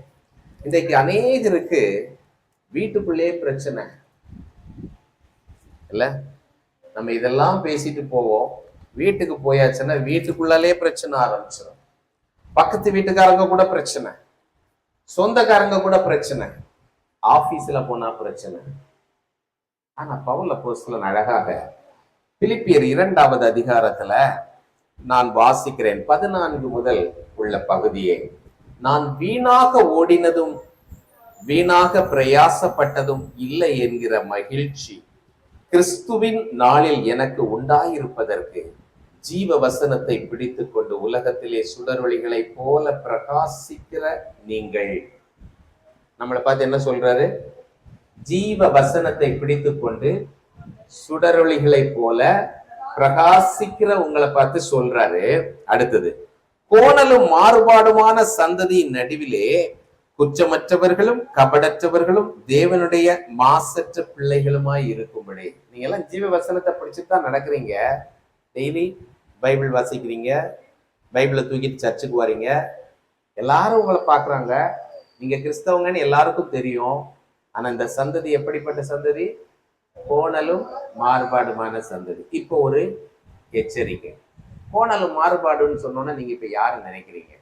A: இன்றைக்கு அநேகருக்கு வீட்டுக்குள்ளே பிரச்சனை இல்ல. நம்ம இதெல்லாம் பேசிட்டு போவோம், வீட்டுக்கு போயாச்சுன்னா வீட்டுக்குள்ளாலே பிரச்சனை ஆரம்பிச்சிடும். பக்கத்து வீட்டுக்காரங்க கூட பிரச்சனை, சொந்தக்காரங்க கூட பிரச்சனை, ஆபீஸ்ல போனா பிரச்சனை. ஆனா பவுல் அப்போஸ்தலன் அழகாக பிலிப்பியர் 2வது அதிகாரத்துல நான் வாசிக்கிறேன் 14 முதல் உள்ள பகுதியை. நான் வீணாக ஓடினதும் வீணாக பிரயாசப்பட்டதும் இல்லை என்கிற மகிழ்ச்சி கிறிஸ்துவின் நாளில் எனக்கு உண்டாயிருப்பதற்கு ஜீவ வசனத்தை பிடித்து கொண்டு உலகத்திலே சுடரொளிகளை போல பிரகாசிக்கிற நீங்கள். நம்மளை பார்த்து என்ன சொல்றாரு? ஜீவ வசனத்தை பிடித்து கொண்டு சுடரொளிகளை போல பிரகாசிக்கிற உங்களை பார்த்து சொல்றாரு. அடுத்தது, கோணலும் மாறுபாடுமான சந்ததியின் நடுவிலே குற்றமற்றவர்களும் கபடற்றவர்களும் தேவனுடைய மாசற்ற பிள்ளைகளுமாய் இருக்கும்படி. நீங்க எல்லாம் ஜீவ வசனத்தை படிச்சுதான் நடக்கிறீங்க. டெய்லி பைபிள் வாசிக்கிறீங்க, பைபிளை தூக்கிட்டு சர்ச்சுக்கு வரீங்க, எல்லாரும் உங்களை பாக்குறாங்க, நீங்க கிறிஸ்தவங்கன்னு எல்லாருக்கும் தெரியும். ஆனா இந்த சந்ததி எப்படிப்பட்ட சந்ததி? கோணலும் மாறுபாடுமான சந்ததி. இப்போ ஒரு எச்சரிக்கை. கோணலும் மாறுபாடுன்னு சொன்னோன்னா நீங்க இப்ப யாரு நினைக்கிறீங்க?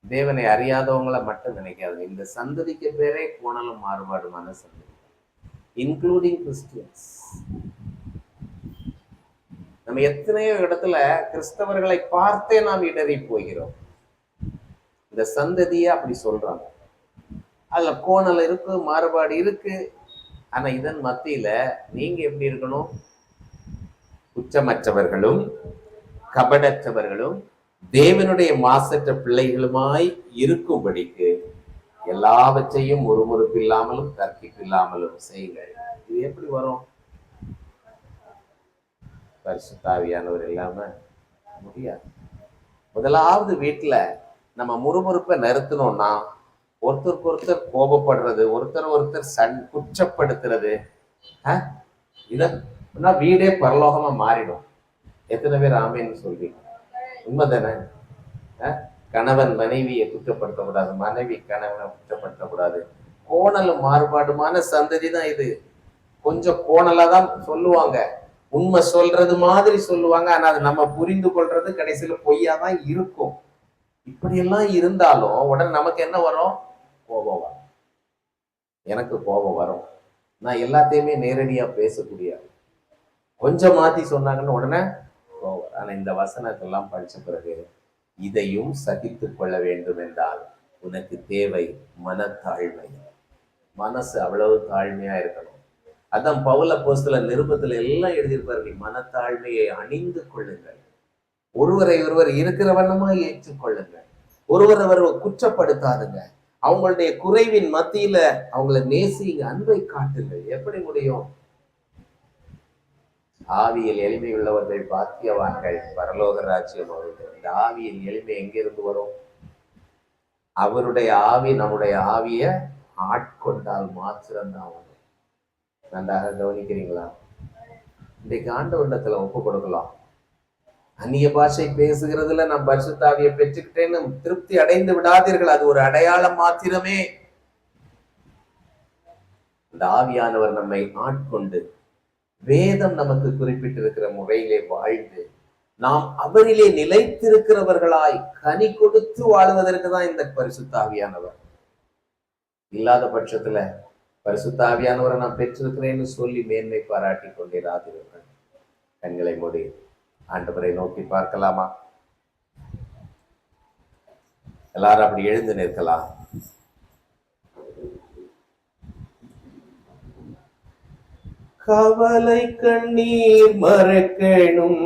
A: தேவனை அறியாதவங்களை மட்டும் நினைக்காது. இந்த சந்ததிக்கு பேரே கோணலும் மாறுபாடுமான சந்ததி, இன்க்ளூடிங் கிறிஸ்டியன்ஸ். நம்ம எத்தனையோ இடத்துல கிறிஸ்தவர்களை பார்த்தே நாம் இடறி போகிறோம். இந்த சந்ததியை அப்படி சொல்றாங்க. அதுல கோணல் இருக்கு, மாறுபாடு இருக்கு. ஆனா இதன் மத்தியில நீங்க எப்படி இருக்கணும்? குற்றமற்றவர்களும் கபடற்றவர்களும் தேவனுடைய மாசற்ற பிள்ளைகளுமாய் இருக்கும்படிக்கு எல்லாவற்றையும் முறுமுறுப்பில்லாமலும் தர்க்கிப்பில்லாமலும் செய்யுங்கள். இது எப்படி வரும்? பரிசுத்த ஆவியானவர் இல்லாம முடியாது. முதலாவது வீட்டுல நம்ம முறுமுறுப்பை நிறுத்தணும்னா ஒருத்தருக்கு ஒருத்தர் கோபப்படுறது, ஒருத்தர் குற்றப்படுத்துறது, இதா வீடே பரலோகமா மாறிடும். எத்தனை பேர் ஆமேன்னு சொல்றீங்க? உண்மைதானே? கணவன் மனைவியை குற்றப்படுத்தக்கூடாது, மனைவி கணவனை குற்றப்படுத்தக்கூடாது. கோணலும் மாறுபாடுமான சந்ததி தான் இது. கொஞ்சம் கோணலா தான் சொல்லுவாங்க, உண்மை சொல்றது மாதிரி சொல்லுவாங்க. ஆனா அது நம்ம புரிந்து கொள்றது கடைசியில பொய்யா தான் இருக்கும். இப்படியெல்லாம் இருந்தாலும் உடனே நமக்கு என்ன வரும்? கோபம் வரும். எனக்கு கோபம் வரும். நான் எல்லாத்தையுமே நேரடியா பேசக்கூடிய, கொஞ்சம் மாத்தி சொன்னாங்கன்னு உடனே கோபம். ஆனா இந்த வசனத்தெல்லாம் படிச்ச பிறகு இதையும் சகித்து கொள்ள வேண்டும் என்றால் உனக்கு தேவை மனத்தாழ்மை. மனசு அவ்வளவு தாழ்மையா இருக்கணும். அதான் பவுல் அப்போஸ்தலன் நிருபத்துல எல்லாம் எழுதியிருப்பாரு, நீ மனத்தாழ்மையை அணிந்து கொள்ளுங்கள், ஒருவரை ஒருவர் இருக்கிற வண்ணமா ஏற்றுக்கொள்ளுங்கள், ஒருவர் குற்றப்படுத்தாதுங்க, அவங்களுடைய குறைவின் மத்தியில அவங்கள நேசிங்க, அன்பை காட்டுங்கள். எப்படி முடியும்? ஆவியில் எளிமை உள்ளவர்கள் பாக்கியவான்கள், பரலோக ராஜ்யம் அவர்கள். இந்த ஆவியில் எளிமை எங்கிருந்து வரும்? அவருடைய ஆவி நம்முடைய ஆவிய ஆட்கொண்டால் மாத்திரம்தான் வரும். நன்றாக கவனிக்கிறீங்களா? இன்றைக்கு ஆண்டவரிடத்துல ஒப்பு கொடுக்கலாம். அந்நிய பாஷை பேசுகிறதுல நான் பரிசுத்த ஆவியை பெற்றுக்கிட்டேன்னு திருப்தி அடைந்து விடாதீர்கள். அது ஒரு அடையாளம் மாத்திரமே. இந்த ஆவியானவர் நம்மை ஆட்கொண்டு வேதம் நமக்கு குறிப்பிட்டிருக்கிற முறையிலே வாழ்ந்து நாம் அவரிலே நிலைத்திருக்கிறவர்களாய் கனி கொடுத்து வாழ்வதற்கு தான் இந்த பரிசுத்த ஆவியானவர். இல்லாத பட்சத்துல பரிசுத்த ஆவியானவரை நான் பெற்றிருக்கிறேன்னு சொல்லி மேன்மை பாராட்டி கொண்டிராதீர்கள். கண்களை மூடி ஆண்டவரை நோக்கி பார்க்கலாமா? எல்லாரும் அப்படி எழுந்து நிற்கலாம். கவலை கண்ணீர் மறக்கணும்,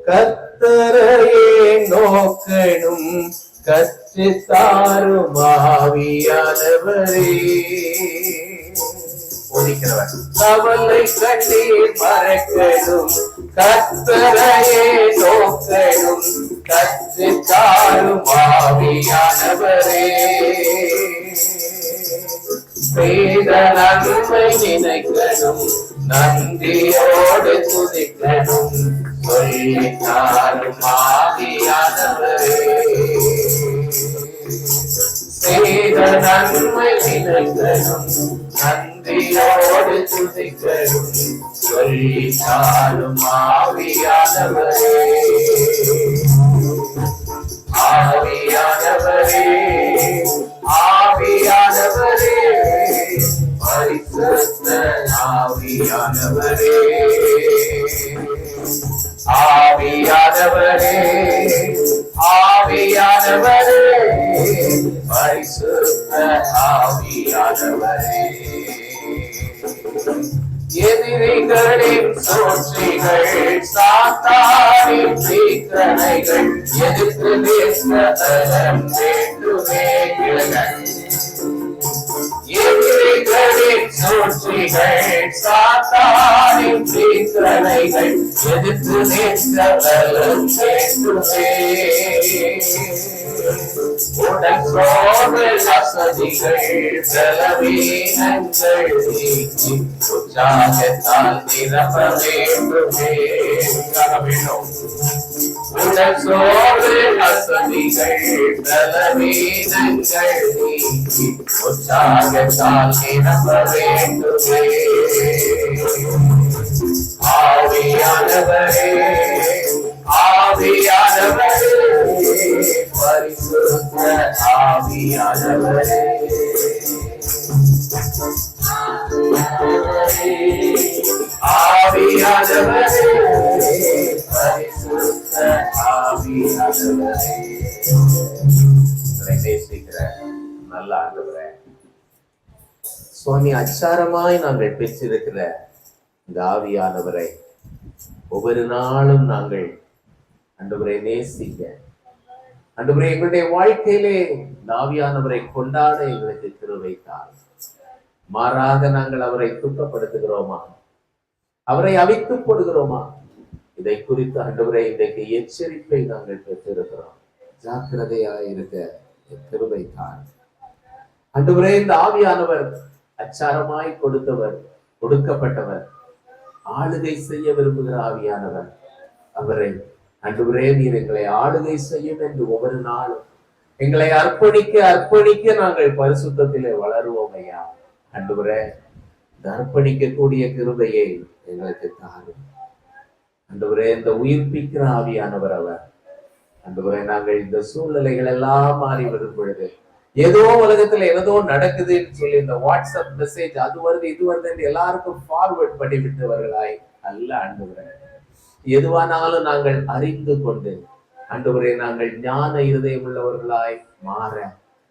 A: கர்த்தரையே நோக்கணும், கற்று தாரும் ஆவியானவரே. ஒதுக்கிறவர் கவலை கண்ணீர் மறக்கணும், கர்த்தரையே நோக்கணும், கற்று தாரும் ஆவியானவரே. செய்த நன்மை நினைக்கணும், நன்றியோடு துதிக்கணும், சொல்லித்தாரும் ஆவியானவரே. செய்த நன்மை நினைக்கணும், நன்றியோடு துதிக்கணும், சொல்லித்தாரும் ஆவியானவரே. ஆவியானவரே, ஆவியானவரே, பரிசுத்த ஆவியானவரே. ஆவியானவரே, ஆவியானவரே, பரிசுத்த ஆவியானவரே. எதிரிகளின் சூழ்ச்சிகள், சாத்தானின் தீக்கணைகள், எதிர்த்து நிற்க பலம் வேண்டுமே விலகல். எதிரிகளின் சூழ்ச்சிகள், சாத்தானின் தீக்கணைகள், எதிர்த்து நிற்க பலம் வேண்டுமே. உடல் சோர்வு வசதிகள், பலவீனங்கள் நீக்கி உற்சாகத்தால் நிரப்ப வேண்டுமே. உடல் சோர்வு வசதிகள், பலவீனங்கள் நீக்கி உற்சாகத்தால் நிரப்ப வேண்டுமே. ஆவியானவரே, ஆவியானவரே, பரிசுத்த ஆவியானவரே. ஆவியானவரே, பரிசுத்த ஆவியானவரே. நேசிக்கிற நல்ல ஆண்டவரே, சுவாமி, அச்சாரமாய் நாங்கள் பெற்றிருக்கிற இந்த ஆவியானவரை ஒவ்வொரு நாளும் நாங்கள் ஆண்டவரை நேசிக்க, ஆண்டவரே எங்களுடைய வாழ்க்கையிலே இந்த ஆவியானவரை கொண்டாட எங்களுக்கு கிருபை தாரும். மாறாக நாங்கள் அவரை துக்கப்படுத்துகிறோமா, அவரை அவித்து போடுகிறோமா? இதை குறித்து ஆண்டவரே இன்றைக்கு எச்சரிப்பை நாங்கள் பெற்றிருக்கிறோம். ஜாக்கிரதையாக இருக்க கிருபை தாரும். ஆண்டவரே, இந்த ஆவியானவர் அச்சாரமாய் கொடுத்தவர், கொடுக்கப்பட்டவர், ஆளுகை செய்ய விரும்புகிற ஆவியானவர். அவரை ஆண்டவரே நீர் எங்களை ஆளுகை செய்யும் என்று ஒவ்வொரு நாளும் எங்களை அர்ப்பணிக்க அர்ப்பணிக்க நாங்கள் பரிசுத்தத்திலே வளருவோம் ஐயா. ஆண்டவரே, இந்த அர்ப்பணிக்கக்கூடிய கிருபையை எங்களுக்கு தாரும். ஆண்டவரே, இந்த உயிர்ப்பிக்கிற ஆவியானவர் அவர். ஆண்டவரே, நாங்கள் இந்த சூழ்நிலைகள் எல்லாம் மாறி வரும் பொழுது, ஏதோ உலகத்துல ஏதோ நடக்குதுன்னு சொல்லி இந்த வாட்ஸ்அப் மெசேஜ் அது வருது இது வருது எல்லாருக்கும் ஃபார்வர்ட் பண்ணி விட்டவர்களாய் அல்ல ஆண்டவரே. எதுவானாலும் நாங்கள் அறிந்து கொண்டு ஆண்டவரே நாங்கள் ஞான இருதயம் உள்ளவர்களாய் மாற,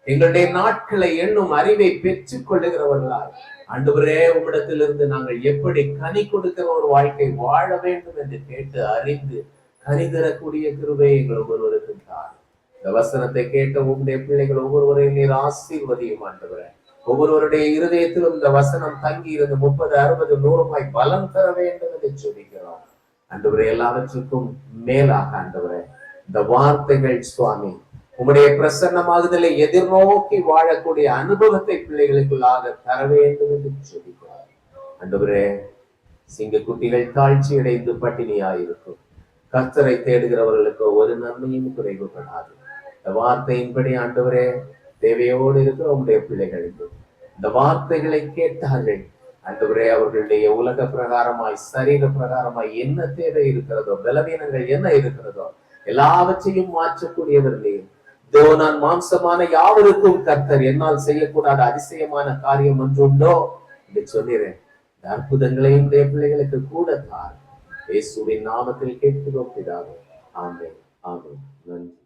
A: எங்களுடைய நாட்களை எண்ணும் அறிவை பெற்றுக் கொள்ளுகிறவர்களாய் ஆண்டவரே உம்மிடத்திலிருந்து நாங்கள் எப்படி கனி கொடுக்கிற ஒரு வாழ்க்கை வாழ வேண்டும் என்று கேட்டு அறிந்து கனி தரக்கூடிய கிருபை எங்கள் ஒவ்வொருவருக்கு தார். இந்த வசனத்தை கேட்ட உங்களுடைய பிள்ளைகள் ஒவ்வொருவரையும் நீர் ஆசீர்வதியும் ஆண்டவரே. ஒவ்வொருவருடைய இருதயத்திலும் இந்த வசனம் தங்கி இருந்து 30, 60, 100 பலம் தர வேண்டும் என்று சொல்லிக்கிறோம் ஆண்டவரே. எல்லாவற்றுக்கும் மேலாக ஆண்டவரே, இந்த வார்த்தைகள் சுவாமி உம்முடைய பிரசன்னமாகுதலை எதிர்நோக்கி வாழக்கூடிய அனுபவத்தை பிள்ளைகளுக்குள்ளாக தர வேண்டும் என்று சொல்லிக்கிறோம் ஆண்டவரே. சிங்கக்குட்டிகள் தாழ்ச்சி அடைந்து பட்டினியாயிருக்கும், கர்த்தரை தேடுகிறவர்களுக்கு ஒரு நன்மையும் குறைவுபடாது. இந்த வார்த்தையின்படி ஆண்டவரே தேவையோடு இருக்கிற உங்களுடைய பிள்ளைகளுக்கு இந்த வார்த்தைகளை கேட்டார்கள் ஆண்டவரே. அவர்களுடைய உலக பிரகாரமாய் சரீர பிரகாரமாய் என்ன தேவை இருக்கிறதோ, பலவீனங்கள் என்ன இருக்கிறதோ எல்லாவற்றையும் மாற்றக்கூடியவர் நீர். இதோ நான் மாம்சமான யாவருக்கும் கர்த்தர், என்னால் செய்யக்கூடாத அதிசயமான காரியம் ஒன்று உண்டோ என்று சொன்னீரேன். இந்த அற்புதங்களையும் பிள்ளைகளுக்கு கூட தார். இயேசுவின் நாமத்தில் கேட்கிறோம் பிதாவே. ஆமென், ஆமென். நன்றி.